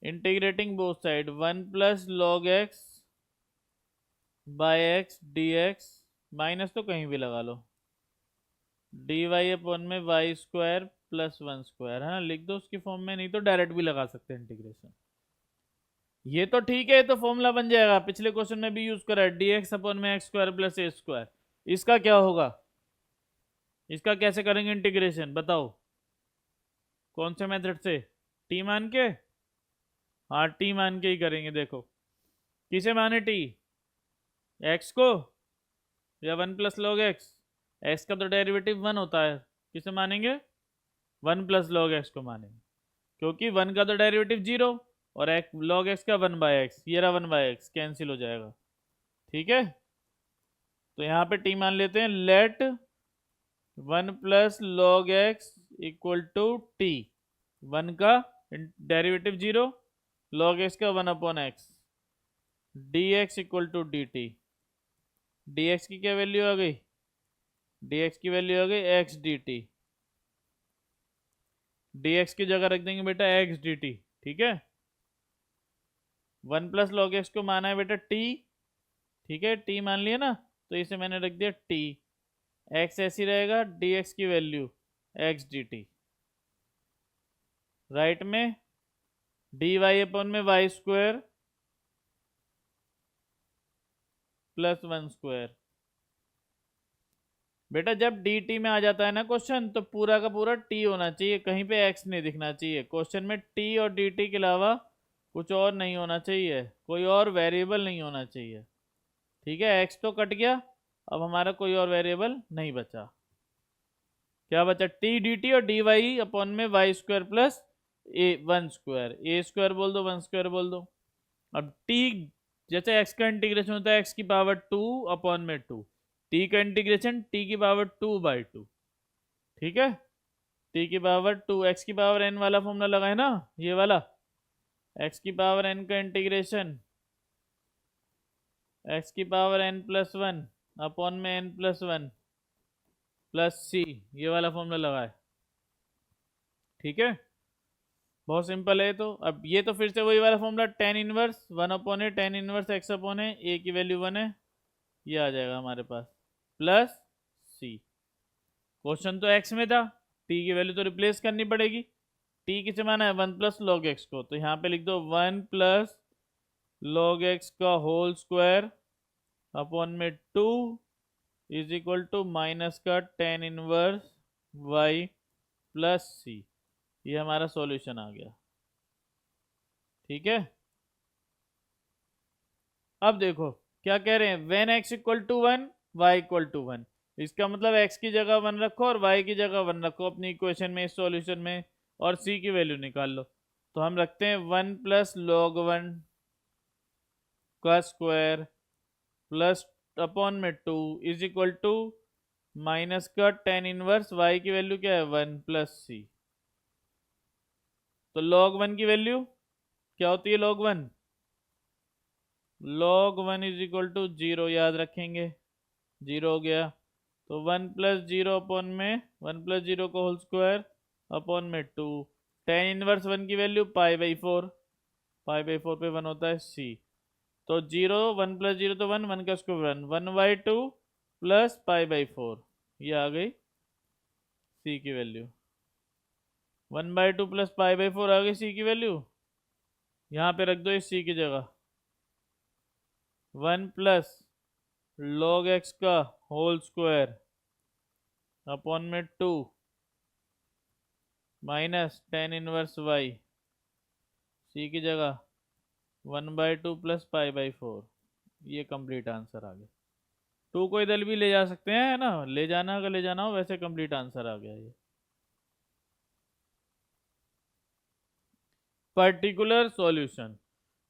A: integrating both side 1 + log x by x dx, minus तो कहीं भी लगा लो, dy अपॉन में y² + 1² है ना, लिख दो उसकी फॉर्म में, नहीं तो डायरेक्ट भी लगा सकते हैं इंटीग्रेशन। ये तो ठीक है, ये तो फॉर्मूला बन जाएगा, पिछले क्वेश्चन में भी यूज करा है, dx अपॉन में x² + a²। इसका क्या होगा, इसका कैसे करेंगे इंटीग्रेशन बताओ, कौन से मेथड से, टी मान के, हाँ टी मान के ही करेंगे। देखो किसे माने टी, x को या 1 + log x, x का तो डेरिवेटिव 1 होता है, किसे मानेंगे 1 + log x को मानेंगे, क्योंकि 1 का तो डेरिवेटिव 0 और log x का 1/x, ये रहा 1/x कैंसिल हो जाएगा। ठीक है, तो यहाँ पे टी मान लेते हैं, लेट 1 + log x = t, 1 का डेरिवेटिव 0, log x का 1/x, dx = dt। dx की क्या वैल्यू आ गई, dx की वैल्यू आ गई x dt, dx की जगह रख देंगे बेटा x dt। ठीक है, 1 + log x को माना है बेटा t, ठीक है, t मान लिया ना, तो इसे मैंने रख दिया t, x ऐसी रहेगा, dx की वैल्यू x dt, राइट में dy अपॉन में y² + 1²। बेटा जब dt में आ जाता है ना क्वेश्चन, तो पूरा का पूरा t होना चाहिए, कहीं पे x नहीं दिखना चाहिए क्वेश्चन में, t और dt के अलावा कुछ और नहीं होना चाहिए, कोई और वेरिएबल नहीं होना चाहिए। ठीक है, x तो कट गया, अब हमारा कोई और वेरिएबल नहीं बचा, क्या बचा, t dt और dy अपॉन में y² + a² बोल दो, 1² बोल दो। अब t जैसे x का इंटीग्रेशन होता है x⁻² अपॉन में 2, t का इंटीग्रेशन t⁻2/2। ठीक है, t⁻2, x⁻n वाला फॉर्मूला लगाए ना, ये वाला x⁻n का इंटीग्रेशन x⁻n+1 अपॉन में n+1 प्लस c, ये वाला फॉर्मूला लगाए। ठीक है, बहुत सिंपल है। तो अब ये तो फिर से वही वाला formula, tan inverse 1/a, tan inverse x/a, a की वैल्यू 1 है, ये आ जाएगा हमारे पास, प्लस c। क्वेश्चन तो x में था, t की वैल्यू तो रिप्लेस करनी पड़ेगी, t किसे माना है 1 + log x को, तो यहाँ पे लिख दो 1 + log x का होल स्क्वायर अपॉन में 2 = माइनस का tan inverse y plus c, ये हमारा सॉल्यूशन आ गया। ठीक है, अब देखो क्या कह रहे हैं, when x = 1 y = 1, इसका मतलब x की जगह 1 रखो और y की जगह 1 रखो अपनी इक्वेशन में, इस सॉल्यूशन में, और c की वैल्यू निकाल लो। तो हम रखते हैं 1 + log 1 का स्क्वायर प्लस अपॉन में 2 = माइनस का tan इनवर्स y की वैल्यू क्या है 1 प्लस c। तो log 1 की वैल्यू क्या होती है, log 1 = 0, याद रखेंगे 0 हो गया, तो 1 + 0 अपॉन में 1 + 0 का होल स्क्वायर अपॉन में 2, tan इनवर्स 1 की वैल्यू π/4, π/4 पे 1 होता है c। तो 0, 1 + 0 तो 1, 1 का स्क्वायर 1, 1/2 प्लस π/4, ये आ गई c की वैल्यू। 1/2 प्लस π/4 आ गई c की वैल्यू। यहाँ पे रख दो इस c की जगह 1 प्लस log x का होल स्क्वायर अपॉन में 2 minus tan inverse y, c की जगह 1/2 प्लस π/4, ये कंप्लीट आंसर आ गया। 2 को इधर भी ले जा सकते हैं, है ना, ले जाना अगर ले जाना हो, वैसे कंप्लीट आंसर आ गया ये। पर्टिकुलर सॉल्यूशन,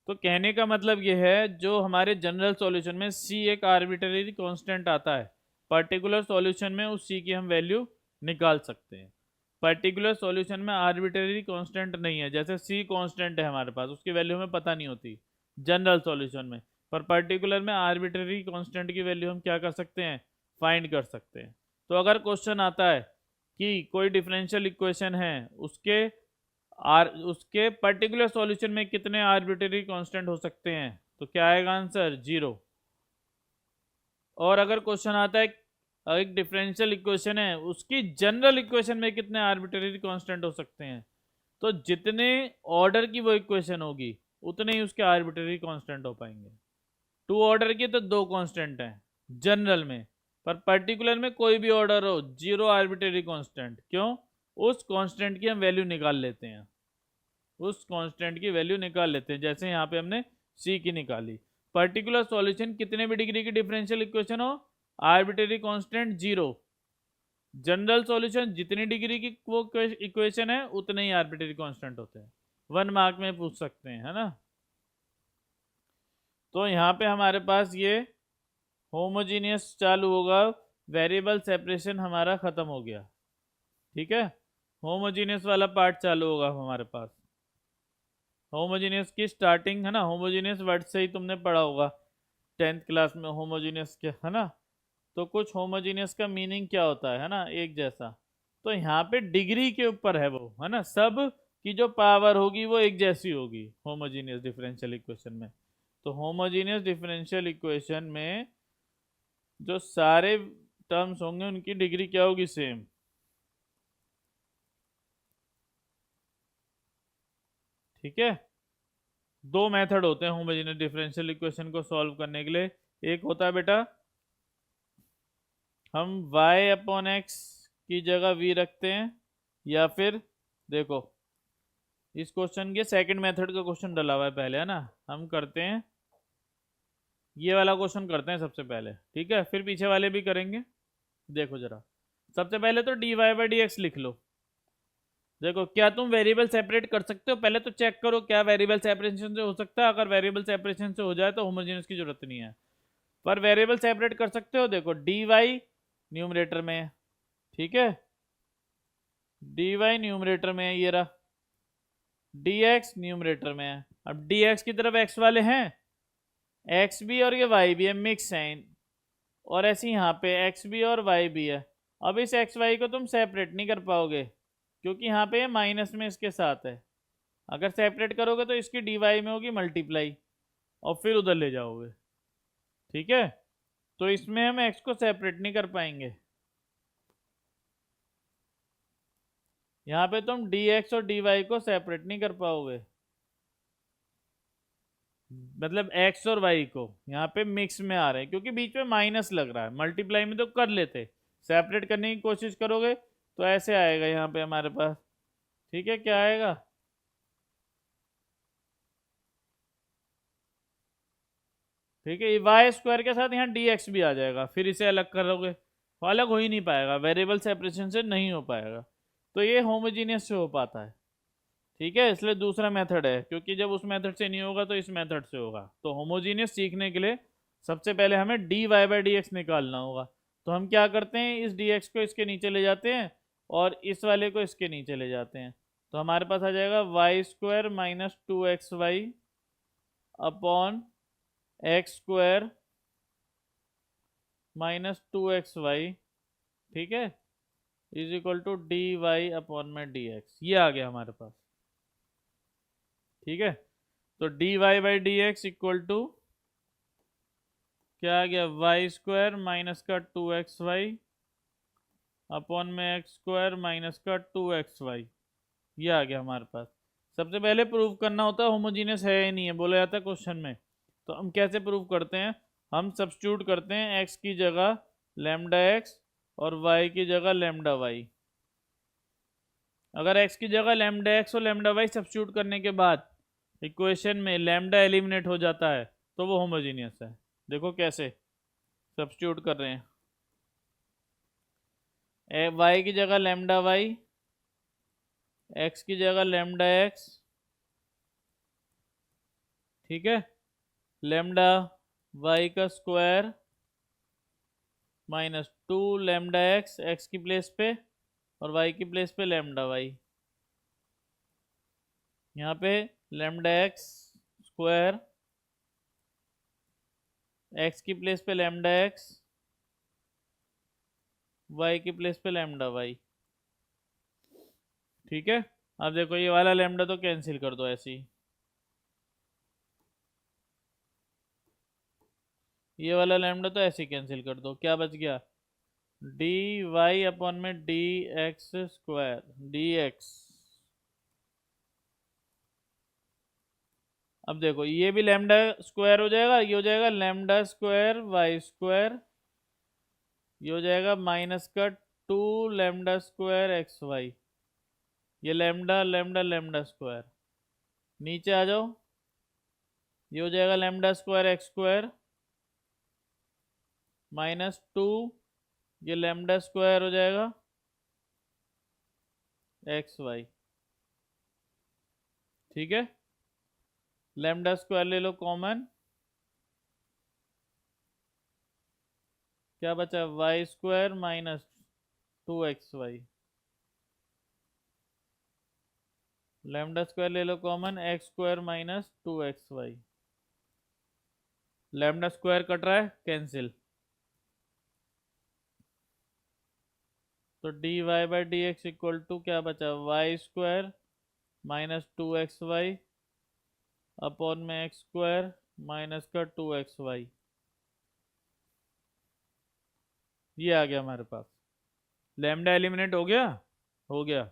A: तो कहने का मतलब ये है जो हमारे जनरल सॉल्यूशन में c एक आर्बिट्ररी कांस्टेंट आता है, पर्टिकुलर सॉल्यूशन में उस c की हम वैल्यू निकाल सकते हैं। पर्टिकुलर सॉल्यूशन में आर्बिट्ररी कांस्टेंट नहीं है, जैसे c कांस्टेंट है हमारे पास, उसकी वैल्यू हमें पता नहीं होती जनरल सॉल्यूशन में, पर पर्टिकुलर में आर्बिट्ररी कांस्टेंट की वैल्यू हम क्या कर सकते हैं, फाइंड कर सकते हैं। तो अगर क्वेश्चन आता है कि कोई डिफरेंशियल इक्वेशन है, उसके पर्टिकुलर सॉल्यूशन में कितने आर्बिट्ररी कांस्टेंट हो सकते हैं, तो क्या आएगा आंसर 0। और अगर क्वेश्चन आता है एक डिफरेंशियल इक्वेशन है, उसकी जनरल इक्वेशन में कितने आर्बिट्ररी कांस्टेंट हो सकते हैं, तो जितने ऑर्डर की वो इक्वेशन होगी उतने ही उसके आर्बिट्ररी कांस्टेंट हो पाएंगे। 2 ऑर्डर की तो 2 कांस्टेंट हैं जनरल में, पर पर्टिकुलर में कोई भी ऑर्डर हो 0 आर्बिट्ररी कांस्टेंट। क्यों? उस कांस्टेंट की हम वैल्यू निकाल लेते हैं, उस कांस्टेंट की वैल्यू निकाल लेते हैं, जैसे यहाँ पे हमने c की निकाली। पर्टिकुलर सॉल्यूशन कितने भी डिग्री की डिफरेंशियल इक्वेशन हो, आर्बिट्ररी कांस्टेंट 0। जनरल सॉल्यूशन जितनी डिग्री की वो इक्वेशन है उतने ही आर्बिट्ररी कांस्टेंट होते हैं। 1 मार्क में पूछ सकते हैं, है ना। तो यहाँ पे हमारे पास ये होमोजीनियस चालू होगा, वेरिएबल सेपरेशन हमारा खत्म हो गया, ठीक है। होमोजीनियस वाला पार्ट चालू होगा हमारे पास। होमोजीनियस की स्टार्टिंग, है ना, होमोजीनियस वर्ड से ही तुमने पढ़ा होगा 10th क्लास में होमोजीनियस के, है ना। तो कुछ होमोजीनियस का मीनिंग क्या होता है ना, एक जैसा। तो यहाँ पे डिग्री के ऊपर है वो, है ना, सब की जो पावर होगी वो एक जैसी होगी होमोजीनियस डिफरेंशियल इक्वेशन में। तो होमोजीनियस डिफरेंशियल इक्वेशन में जो सारे टर्म्स होंगे उनकी डिग्री क्या होगी, सेम। ठीक है। 2 मेथड होते हैं होमोजेनियस डिफरेंशियल इक्वेशन को सॉल्व करने के लिए। एक होता है बेटा हम y/x की जगह v रखते हैं, या फिर देखो इस क्वेश्चन के सेकंड मेथड का क्वेश्चन डला हुआ है पहले, है ना, हम करते हैं ये वाला क्वेश्चन करते हैं सबसे पहले, ठीक है, फिर पीछे वाले भी करेंगे। देखो जरा, सबसे पहले तो dy/dx लिख लो। देखो क्या तुम वेरिएबल सेपरेट कर सकते हो, पहले तो चेक करो क्या वेरिएबल सेपरेशन से हो सकता है। अगर वेरिएबल सेपरेशन से हो जाए तो होमोजेनियस की जरूरत नहीं है, पर वेरिएबल सेपरेट कर सकते हो। देखो dy न्यूमरेटर में है, ठीक है, dy न्यूमरेटर में है, ये रहा, dx न्यूमरेटर में है। अब dx की तरफ x वाले हैं, x भी और ये y भी है, मिक्स है, और ऐसे यहाँ पे x भी और y भी है। अब इस x y को तुम सेपरेट नहीं कर पाओगे क्योंकि यहाँ पे माइनस में इसके साथ है। अगर सेपरेट करोगे तो इसकी dy में होगी मल्टीप्लाई और फिर उधर ले जाओगे, ठीक है। तो इसमें हम x को सेपरेट नहीं कर पाएंगे, यहाँ पे तुम dx और dy को सेपरेट नहीं कर पाओगे, मतलब x और y को यहाँ पे मिक्स में आ रहे हैं क्योंकि बीच में माइनस लग रहा है। मल्टीप्लाई में तो कर लेते, सेपरेट करने की कोशिश करोगे तो ऐसे आएगा यहाँ पे हमारे पास, ठीक है। क्या आएगा, ठीक है, वाई स्क्वायर के साथ यहाँ dx भी आ जाएगा, फिर इसे अलग करोगे तो अलग हो ही नहीं पाएगा, वेरिएबल सेपरेशन से नहीं हो पाएगा। तो ये होमोजीनियस से हो पाता है, ठीक है, इसलिए दूसरा मेथड है, क्योंकि जब उस मेथड से नहीं होगा तो इस मेथड से होगा। तो होमोजीनियस सीखने के लिए सबसे पहले हमें dy/dx निकालना होगा। तो हम क्या करते हैं, इस dx को इसके नीचे ले जाते हैं और इस वाले को इसके नीचे ले जाते हैं। तो हमारे पास आ जाएगा y² - 2xy upon x² - 2xy, ठीक है, is equal to dy upon में dx। ये आ गया हमारे पास, ठीक है। तो dy/dx इक्वल टू क्या आ गया, वाई स्क्वायर माइनस का 2xy अपॉन में एक्स स्क्वायर माइनस का 2xy, ये आ गया हमारे पास। सबसे पहले प्रूव करना होता है होमोजीनियस है या नहीं है, बोला जाता है क्वेश्चन में। तो हम कैसे प्रूव करते हैं, हम सब्स्टिट्यूट करते हैं x की जगह लैम्डा x और y की जगह लैम्डा y। अगर x की जगह लैम्डा x और लैम्डा y सब्स्टिट्यूट करने के बाद इक्वेशन में लैम्डा एलिमिनेट हो जाता है तो वो होमोजीनियस है। देखो कैसे सब्स्टिट्यूट कर रहे हैं, y की जगह लैम्डा y, x की जगह लैम्डा x, ठीक है, लैम्डा y का स्क्वायर माइनस 2 लैम्डा x की प्लेस पे और y की प्लेस पे लैम्डा y। यहाँ पे लैम्डा x स्क्वायर, x की प्लेस पे लैम्डा x, y की प्लेस पे लैम्डा y, ठीक है। अब देखो ये वाला लैम्डा तो कैंसिल कर दो ऐसे ही, ये वाला लैम्डा तो ऐसे ही कैंसिल कर दो, क्या बच गया, डी वाई अपॉन में D x square D x. अब देखो ये भी लैम्डा स्क्वायर हो जाएगा, ये हो जाएगा लैम्डा स्क्वायर वाई स्क्वायर, ये हो जाएगा माइनस का 2 लैम्डा स्क्वायर एक्स वाई, ये लैम्डा लैम्डा लैम्डा स्क्वायर, नीचे आ जाओ, ये हो जाएगा lambda square x square minus 2, ये लैम्डा स्क्वायर हो जाएगा एक्स वाई, ठीक है। लैम्डा स्क्वायर ले लो कॉमन, क्या बचा, y square minus 2xy, lambda square ले लो common, x square minus 2xy, lambda square cut रहा है कैंसिल, तो d y by d x equal to क्या बचा, y square minus 2xy upon में एक्स स्क्वायर माइनस का 2xy, ये आ गया हमारे पास। लैम्डा एलिमिनेट हो गया, हो गया,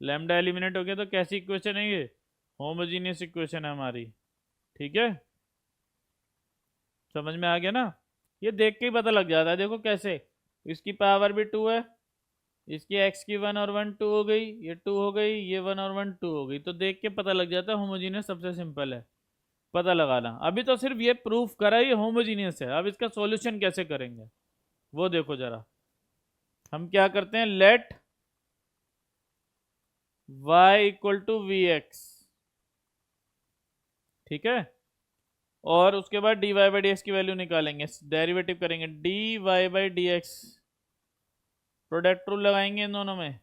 A: लैम्डा एलिमिनेट हो गया, तो कैसी इक्वेशन है ये, होमोजीनियस इक्वेशन है हमारी, ठीक है। समझ में आ गया ना, ये देख के ही पता लग जाता है, देखो कैसे, इसकी पावर भी 2 है, इसकी x की 1 और 1 2 हो गई, ये 2 हो गई, ये 1 और 1 2 हो गई, तो देख के पता लग जाता है होमोजीनियस, सबसे सिंपल है पता लगाना। अभी तो सिर्फ ये प्रूफ करा ये होमोजीनियस है, अब इसका सॉल्यूशन कैसे करेंगे वो देखो जरा। हम क्या करते हैं, let y equal to v x, ठीक है, और उसके बाद d y by d x की वैल्यू निकालेंगे, डेरिवेटिव करेंगे, d y by d x, product rule लगाएंगे इन दोनों में,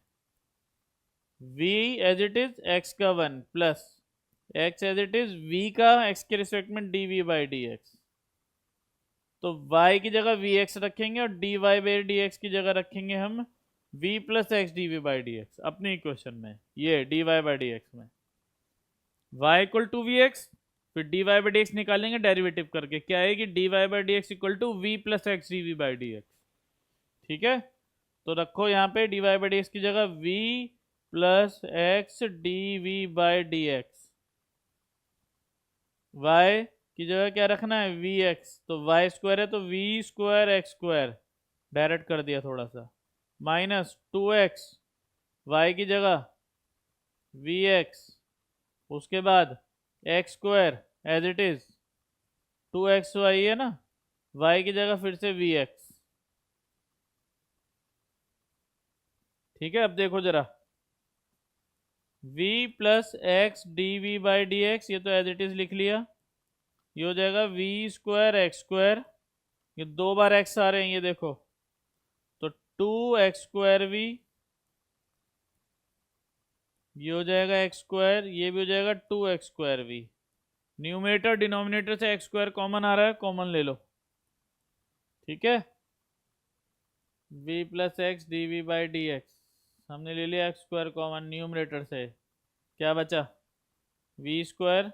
A: v as it is x का 1 plus x as it is v का x के रिस्पेक्ट में d v by d x, तो y की जगह वी एक्स रखेंगे और d y by d x की जगह रखेंगे हम v plus x d v by d x अपने इक्वेशन में, ये d y by d x में y equal to v x, फिर d y by d x निकालेंगे डेरिवेटिव करके, क्या आएगी, d y by d x equal to v plus x d v by d x, ठीक है। तो रखो यहाँ पे d y by d x की जगह v plus x d v by d x, y की जगह क्या रखना है, वी एक्स, तो वाई स्क्वायर है तो v square x square, direct कर दिया थोड़ा सा, माइनस 2x, वाई की जगह वी एक्स, उसके बाद x square as it is 2xy है ना, y की जगह फिर से वी एक्स, ठीक है। अब देखो जरा, v plus x d v by d x, ये तो एज इट इज लिख लिया, ये हो जाएगा वी स्क्वायर एक्स स्क्वायर, ये 2 बार x आ रहे हैं ये देखो, तो 2x स्क्वायर वी, ये हो जाएगा एक्स स्क्वायर, ये भी हो जाएगा 2x square v, numerator denominator से एक्स स्क्वायर कॉमन आ रहा है, कॉमन ले लो, ठीक है। v plus x d v by d x, हमने ले लिया एक्स स्क्वायर कॉमन न्यूमरेटर से, क्या बचा, वी स्क्वायर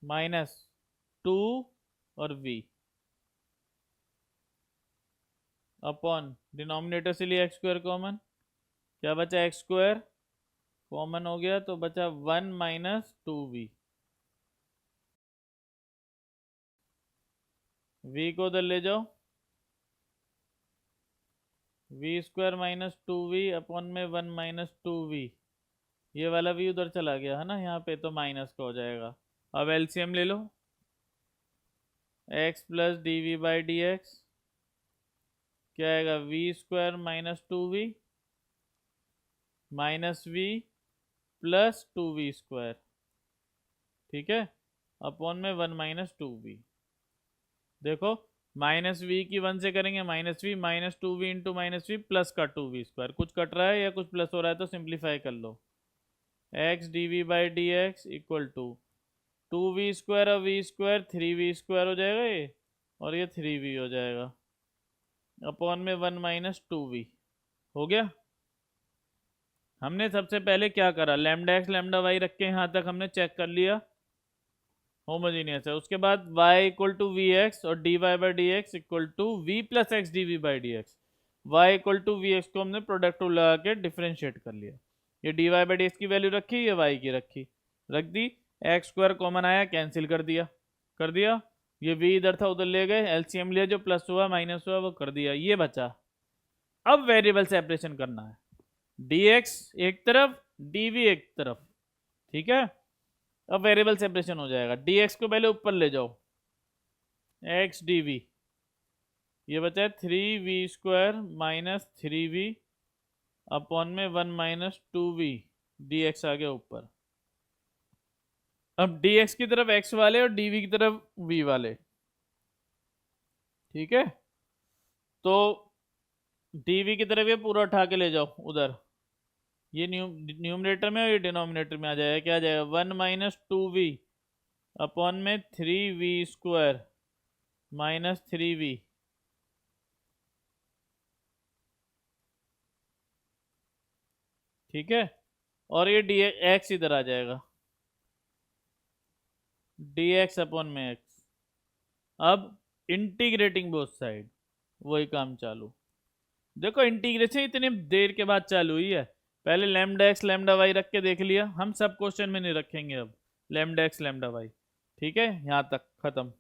A: माइनस टू और v अपॉन डिनोमिनेटर से लिया एक्स स्क्वायर कॉमन, क्या बचा एक्स स्क्वायर कॉमन हो गया तो बचा 1 माइनस 2v, v को उधर ले जाओ, we square minus 2v upon में 1 माइनस 2v, ये वाला v उधर चला गया है ना यहाँ पे, तो माइनस का हो जाएगा। अब एलसीएम ले लो, x plus d v by d x क्या आएगा, v square minus 2v minus v plus 2v स्क्वायर, ठीक है, अपॉन में 1 माइनस 2v। देखो माइनस वी की 1 से करेंगे minus v, minus 2v into minus v plus का 2v स्क्वायर, कुछ कट रहा है या कुछ प्लस हो रहा है तो सिंप्लीफाई कर लो, x d v by d x equal to 2v square और v स्क्वायर 3v स्क्वायर हो जाएगा ये, और ये 3v हो जाएगा, अपॉन में 1 माइनस 2v हो गया। हमने सबसे पहले क्या करा, लैम्डा एक्स लैम्डा वाई रख के यहाँ तक हमने चेक कर लिया होमोजीनियस है। उसके बाद y equal to v x और d y by d x equal to v plus x d v by d x, y equal to v x को हमने प्रोडक्ट रूल लगा के डिफ्रेंशिएट कर लिया, ये d y by d x की value रखी, ये y की रखी, रख दी, एक्स स्क्वायर कॉमन आया कैंसिल कर दिया, ये v इधर था उधर ले गए, एलसीएम लिया, जो प्लस हुआ माइनस हुआ वो कर दिया, ये बचा। अब वेरिएबल सेपरेशन करना है, dx एक तरफ dv एक तरफ, ठीक है। अब वेरिएबल सेपरेशन हो जाएगा, dx को पहले ऊपर ले जाओ, x dv, ये बचा है 3v square minus 3v upon में 1 माइनस 2v, dx आ गया ऊपर। अब dx की तरफ x वाले और dv की तरफ v वाले, ठीक है, तो dv की तरफ ये पूरा उठा के ले जाओ उधर, ये न्यूमरेटर में और ये डिनोमिनेटर में आ जाएगा, क्या आ जाएगा 1 माइनस 2v अपॉन में 3v स्क्वायर माइनस 3v, ठीक है, और ये dx इधर आ जाएगा, dx अपॉन में x। अब इंटीग्रेटिंग बोथ साइड, वही काम चालू। देखो इंटीग्रेशन इतने देर के बाद चालू हुई है, पहले लैम्डा एक्स लैम्डा वाई रख के देख लिया, हम सब क्वेश्चन में नहीं रखेंगे अब लैम्डा एक्स लैम्डा वाई, ठीक है, यहाँ तक खत्म।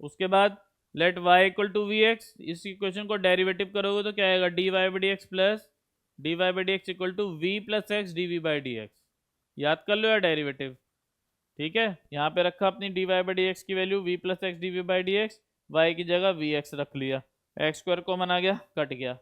A: उसके बाद let y equal to v x, इस इक्वेशन को डेरिवेटिव करोगे तो क्या आएगा, d y by d x plus d y by d x equal to v plus x d v by d x, याद कर लो यार डेरिवेटिव, ठीक है। यहाँ पे रखा अपनी d y by d x की value v plus x d v by d x, y की जगह वी एक्स रख लिया, एक्स स्क्वायर कॉमन आ गया, कट गया,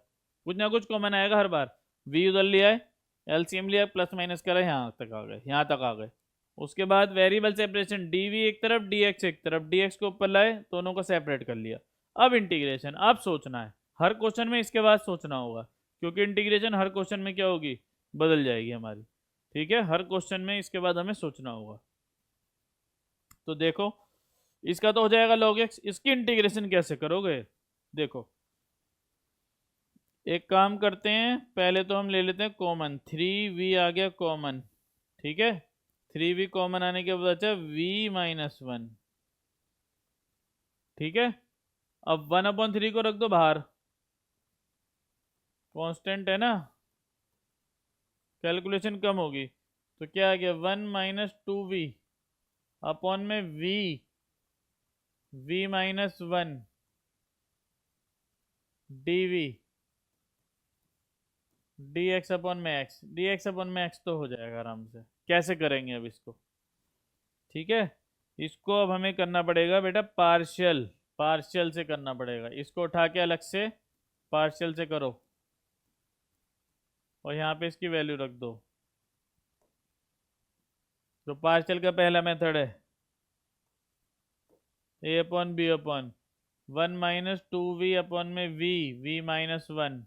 A: कुछ ना कुछ कॉमन आएगा हर बार, v उधर लिया है, एलसीएम लिया, प्लस माइनस करा, यहाँ तक आ गए, यहाँ तक आ गए। उसके बाद वेरिएबल सेपरेशन, dv एक तरफ dx एक तरफ, dx को ऊपर लाए, दोनों को सेपरेट कर लिया। अब इंटीग्रेशन, अब सोचना है, हर क्वेश्चन में इसके बाद सोचना होगा, क्योंकि इंटीग्रेशन हर क्वेश्चन में क्या होगी, बदल जाएगी हमारी, ठीक है, हर क्वेश्चन में इसके बाद हमें सोचना होगा। तो देखो इसका तो हो जाएगा log x, इसकी इंटीग्रेशन कैसे करोगे, देखो एक काम करते हैं, पहले तो हम ले लेते हैं कॉमन, 3v आ गया कॉमन, ठीक है, 3v कॉमन आने के बाद अच्छा v माइनस 1, ठीक है। अब 1/3 को रख दो बाहर, कांस्टेंट है ना, कैलकुलेशन कम होगी, तो क्या आ गया 1 माइनस 2v अपॉन में v minus 1 dv dx upon में x, dx अपॉन में x तो हो जाएगा आराम से। कैसे करेंगे अब इसको, ठीक है, इसको अब हमें करना पड़ेगा बेटा पार्शियल से करना पड़ेगा, इसको उठा के अलग से पार्शियल से करो और यहाँ पे इसकी वैल्यू रख दो। तो पार्शियल का पहला मेथड है a upon b upon 1 minus 2v upon में v minus 1,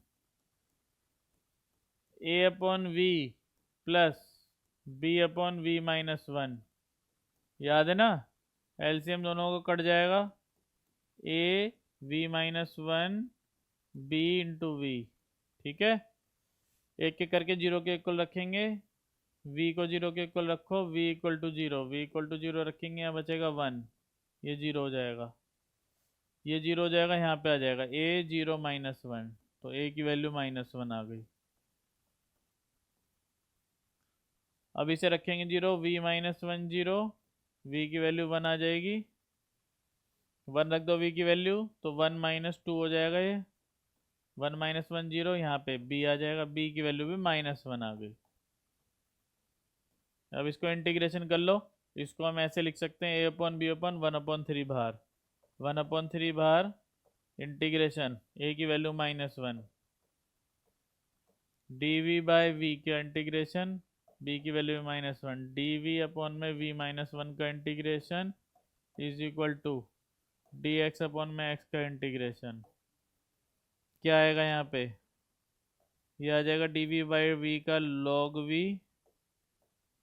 A: a upon v plus b upon v minus 1, याद है ना, एलसीएम दोनों को कट जाएगा, a v minus 1 b into v, ठीक है, एक एक करके जीरो के इक्वल रखेंगे, v को जीरो के इक्वल रखो, v इक्वल टू जीरो रखेंगे, यहाँ बचेगा 1, ये जीरो हो जाएगा, ये जीरो हो जाएगा, यहाँ पे आ जाएगा ए जीरो माइनस वन, तो ए की वैल्यू माइनस वन आ गई। अब इसे रखेंगे zero, v minus one zero, v की वैल्यू वन आ जाएगी, वन रख दो वी की वैल्यू, तो वन माइनस टू हो जाएगा ये, वन माइनस वन जीरो, यहाँ पे बी आ जाएगा, बी की वैल्यू भी माइनस वन आ गई। अब इसको इंटीग्रेशन कर लो, इसको हम ऐसे लिख सकते हैं a upon b upon one upon three बाहर, वन अपॉन थ्री बाहर, इंटीग्रेशन ए की value minus one, d v by v का इंटीग्रेशन, बी की value minus one, d v upon में वी माइनस वन का integration is equal to d x upon में x का integration. क्या आएगा यहाँ पे, ये आ जाएगा डी वी बाई वी का लॉग वी,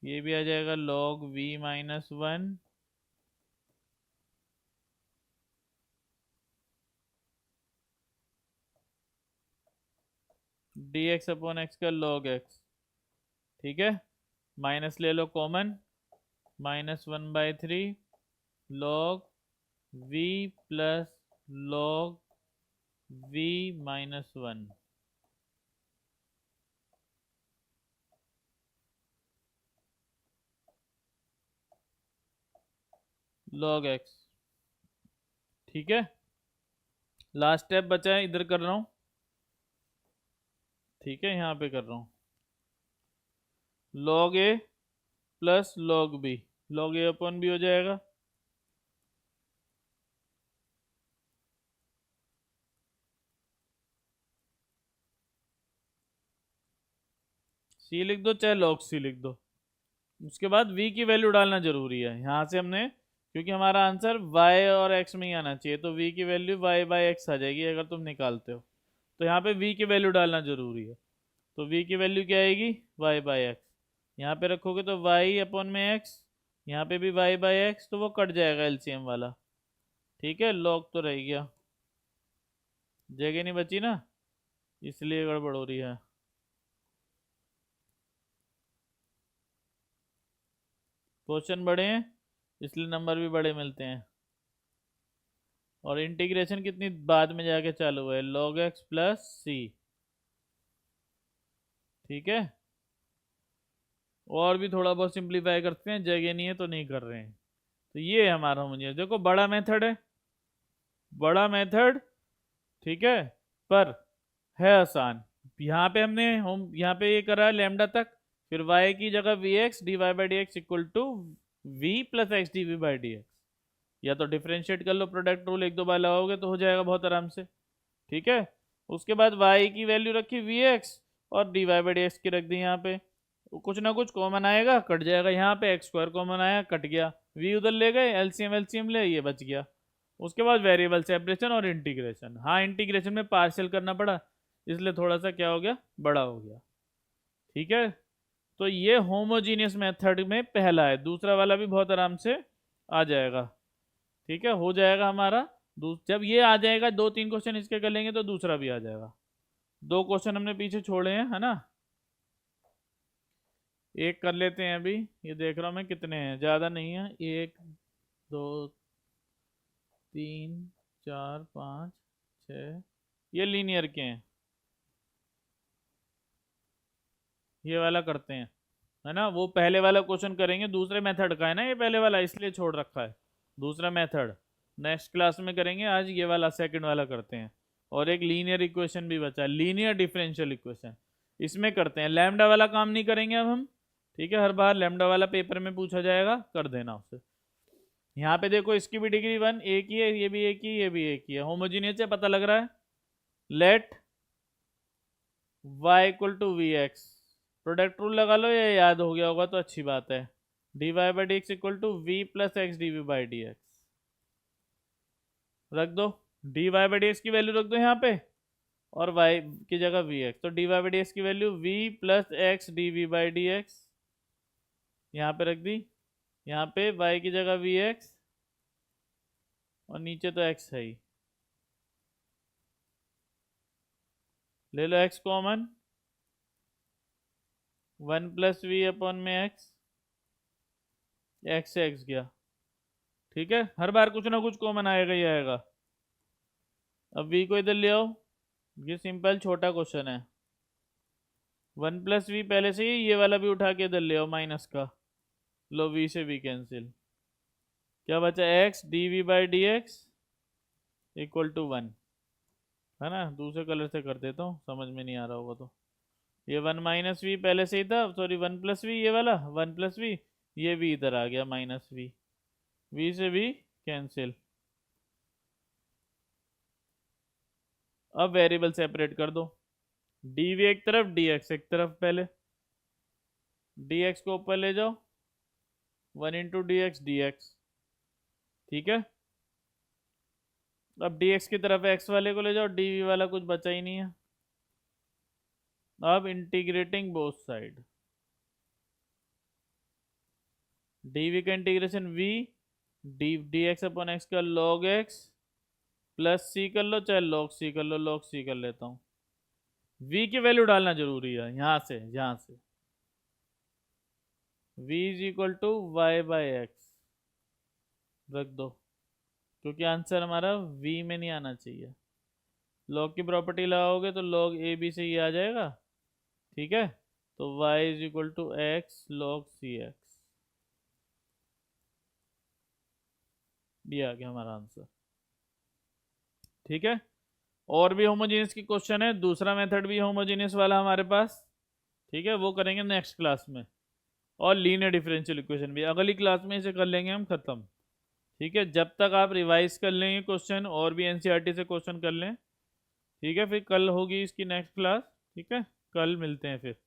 A: ये भी आ जाएगा log v minus one, d x upon x का लॉग एक्स। ठीक है, माइनस ले लो common, minus one by three log v plus log v minus one, log x. ठीक है, लास्ट स्टेप बचा है, इधर कर रहा हूँ। ठीक है, यहाँ पे कर रहा हूँ, log A plus log B, log A upon B हो जाएगा, सी लिख दो चाहे लॉग सी लिख दो। उसके बाद v की वैल्यू डालना जरूरी है, यहाँ से हमने, क्योंकि हमारा आंसर y और x में ही आना चाहिए, तो v की वैल्यू y बाई एक्स आ जाएगी अगर तुम निकालते हो, तो यहाँ पे v की वैल्यू डालना जरूरी है। तो v की वैल्यू क्या आएगी, y बाई एक्स, यहाँ पे रखोगे तो y अपॉन में x, यहाँ पे भी y बाई एक्स, तो वो कट जाएगा एलसीएम वाला। ठीक है, लॉग तो रह गया, जगह नहीं बची ना, इसलिए गड़बड़ हो रही है। क्वेश्चन बड़े हैं इसलिए नंबर भी बड़े मिलते हैं, और इंटीग्रेशन कितनी बाद में जाके चालू हुआ है, log x प्लस सी। ठीक है, और भी थोड़ा बहुत सिंप्लीफाई करते हैं, जगह नहीं है तो नहीं कर रहे हैं। तो ये हमारा होमोजेनियस, देखो बड़ा मेथड है, बड़ा मेथड। ठीक है, पर है आसान। यहाँ पे हमने हम यहाँ पे ये करा लैम्डा तक, फिर y की जगह v x d y by d x equal to v plus x d v by d x, या तो डिफ्रेंशिएट कर लो, प्रोडक्ट रूल एक दो बार लगाओगे तो हो जाएगा बहुत आराम से। ठीक है, उसके बाद y की वैल्यू रखी वी एक्स और d y by d x की रख दी यहाँ पे, कुछ ना कुछ कॉमन आएगा, कट जाएगा, यहाँ पे एक्स स्क्वायर कॉमन आया, कट गया, v उधर ले गए, एलसीएम एलसीएम ले, ये बच गया। उसके बाद वेरिएबल सेपरेशन और इंटीग्रेशन, हाँ इंटीग्रेशन में पार्शियल करना पड़ा, इसलिए थोड़ा सा क्या हो गया, बड़ा हो गया। ठीक है, तो ये होमोजीनियस मेथड में पहला है, दूसरा वाला भी बहुत आराम से आ जाएगा। ठीक है, हो जाएगा हमारा, जब ये आ जाएगा, दो तीन क्वेश्चन इसके कर लेंगे तो दूसरा भी आ जाएगा। दो क्वेश्चन हमने पीछे छोड़े हैं, है ना, एक कर लेते हैं अभी, ये देख रहा हूँ मैं कितने हैं, ज़्यादा नहीं है, एक दो तीन चार पाँच छ, ये लीनियर के हैं, ये वाला करते हैं, है ना, वो पहले वाला क्वेश्चन करेंगे, दूसरे मेथड का है ना ये पहले वाला, इसलिए छोड़ रखा है, दूसरा मेथड नेक्स्ट क्लास में करेंगे, आज ये वाला सेकंड वाला करते हैं। और एक लीनियर इक्वेशन भी बचा है, लीनियर डिफरेंशियल इक्वेशन, इसमें करते हैं, लैम्डा वाला काम नहीं करेंगे अब हम। ठीक है, हर बार लैम्डा वाला पेपर में पूछा जाएगा, कर देना उसे। यहाँ पे देखो इसकी भी डिग्री वन एक ही है, ये भी एक ही, ये भी एक ही है, होमोजीनियस है, पता लग रहा है। Let y equal to v x, product rule लगा लो, ये याद हो गया होगा तो अच्छी बात है, d y by d x equal to v plus x d v by d x रख दो, d y by d x की वैल्यू रख दो यहाँ पे, और y की जगह वी एक्स, तो d y by d x की value v plus x d v by d x यहाँ पे रख दी, यहाँ पे y की जगह वी एक्स, और नीचे तो x है ही, ले लो x common, one plus v upon में x, x से x गया। ठीक है, हर बार कुछ ना कुछ कॉमन आएगा ही आएगा। अब v को इधर ले आओ, ये सिंपल छोटा क्वेश्चन है। 1 + v पहले से ही, ये वाला भी उठा के इधर ले आओ माइनस का, लो v से v कैंसिल, क्या बचा x dv/dx = 1, है ना। दूसरे कलर से कर देता हूँ, समझ में नहीं आ रहा होगा तो। ये 1 - v पहले से ही था, सॉरी 1 + v, ये वाला 1 + v, ये v इधर आ गया -v, v से v कैंसिल। अब वेरिएबल सेपरेट कर दो, dv एक तरफ dx एक तरफ, पहले dx को ऊपर ले जाओ, 1 × dx dx, ठीक है। अब dx की तरफ x वाले को ले जाओ, dv वाला कुछ बचा ही नहीं है। अब इंटीग्रेटिंग बोथ साइड, dv का इंटीग्रेशन v, dx/x का log x प्लस c कर लो, चाहे log c कर लो, log c कर लेता हूँ। v की वैल्यू डालना जरूरी है यहाँ से v = y/x रख दो, क्योंकि आंसर हमारा v में नहीं आना चाहिए। log की प्रॉपर्टी लगाओगे तो log a b से ये आ जाएगा, ठीक है। तो y = x log cx, ये आ गया हमारा आंसर, ठीक है। और भी होमोजेनियस की क्वेश्चन है, दूसरा मेथड भी होमोजेनियस वाला हमारे पास, ठीक है, वो करेंगे नेक्स्ट क्लास में। और लीनियर डिफरेंशियल इक्वेशन भी अगली क्लास में इसे कर लेंगे हम खत्म, ठीक है। जब तक आप रिवाइज कर लेंगे क्वेश्चन, और भी एनसीईआरटी से क्वेश्चन कर लें, ठीक है। फिर कल होगी इसकी नेक्स्ट क्लास, ठीक है, कल मिलते हैं फिर।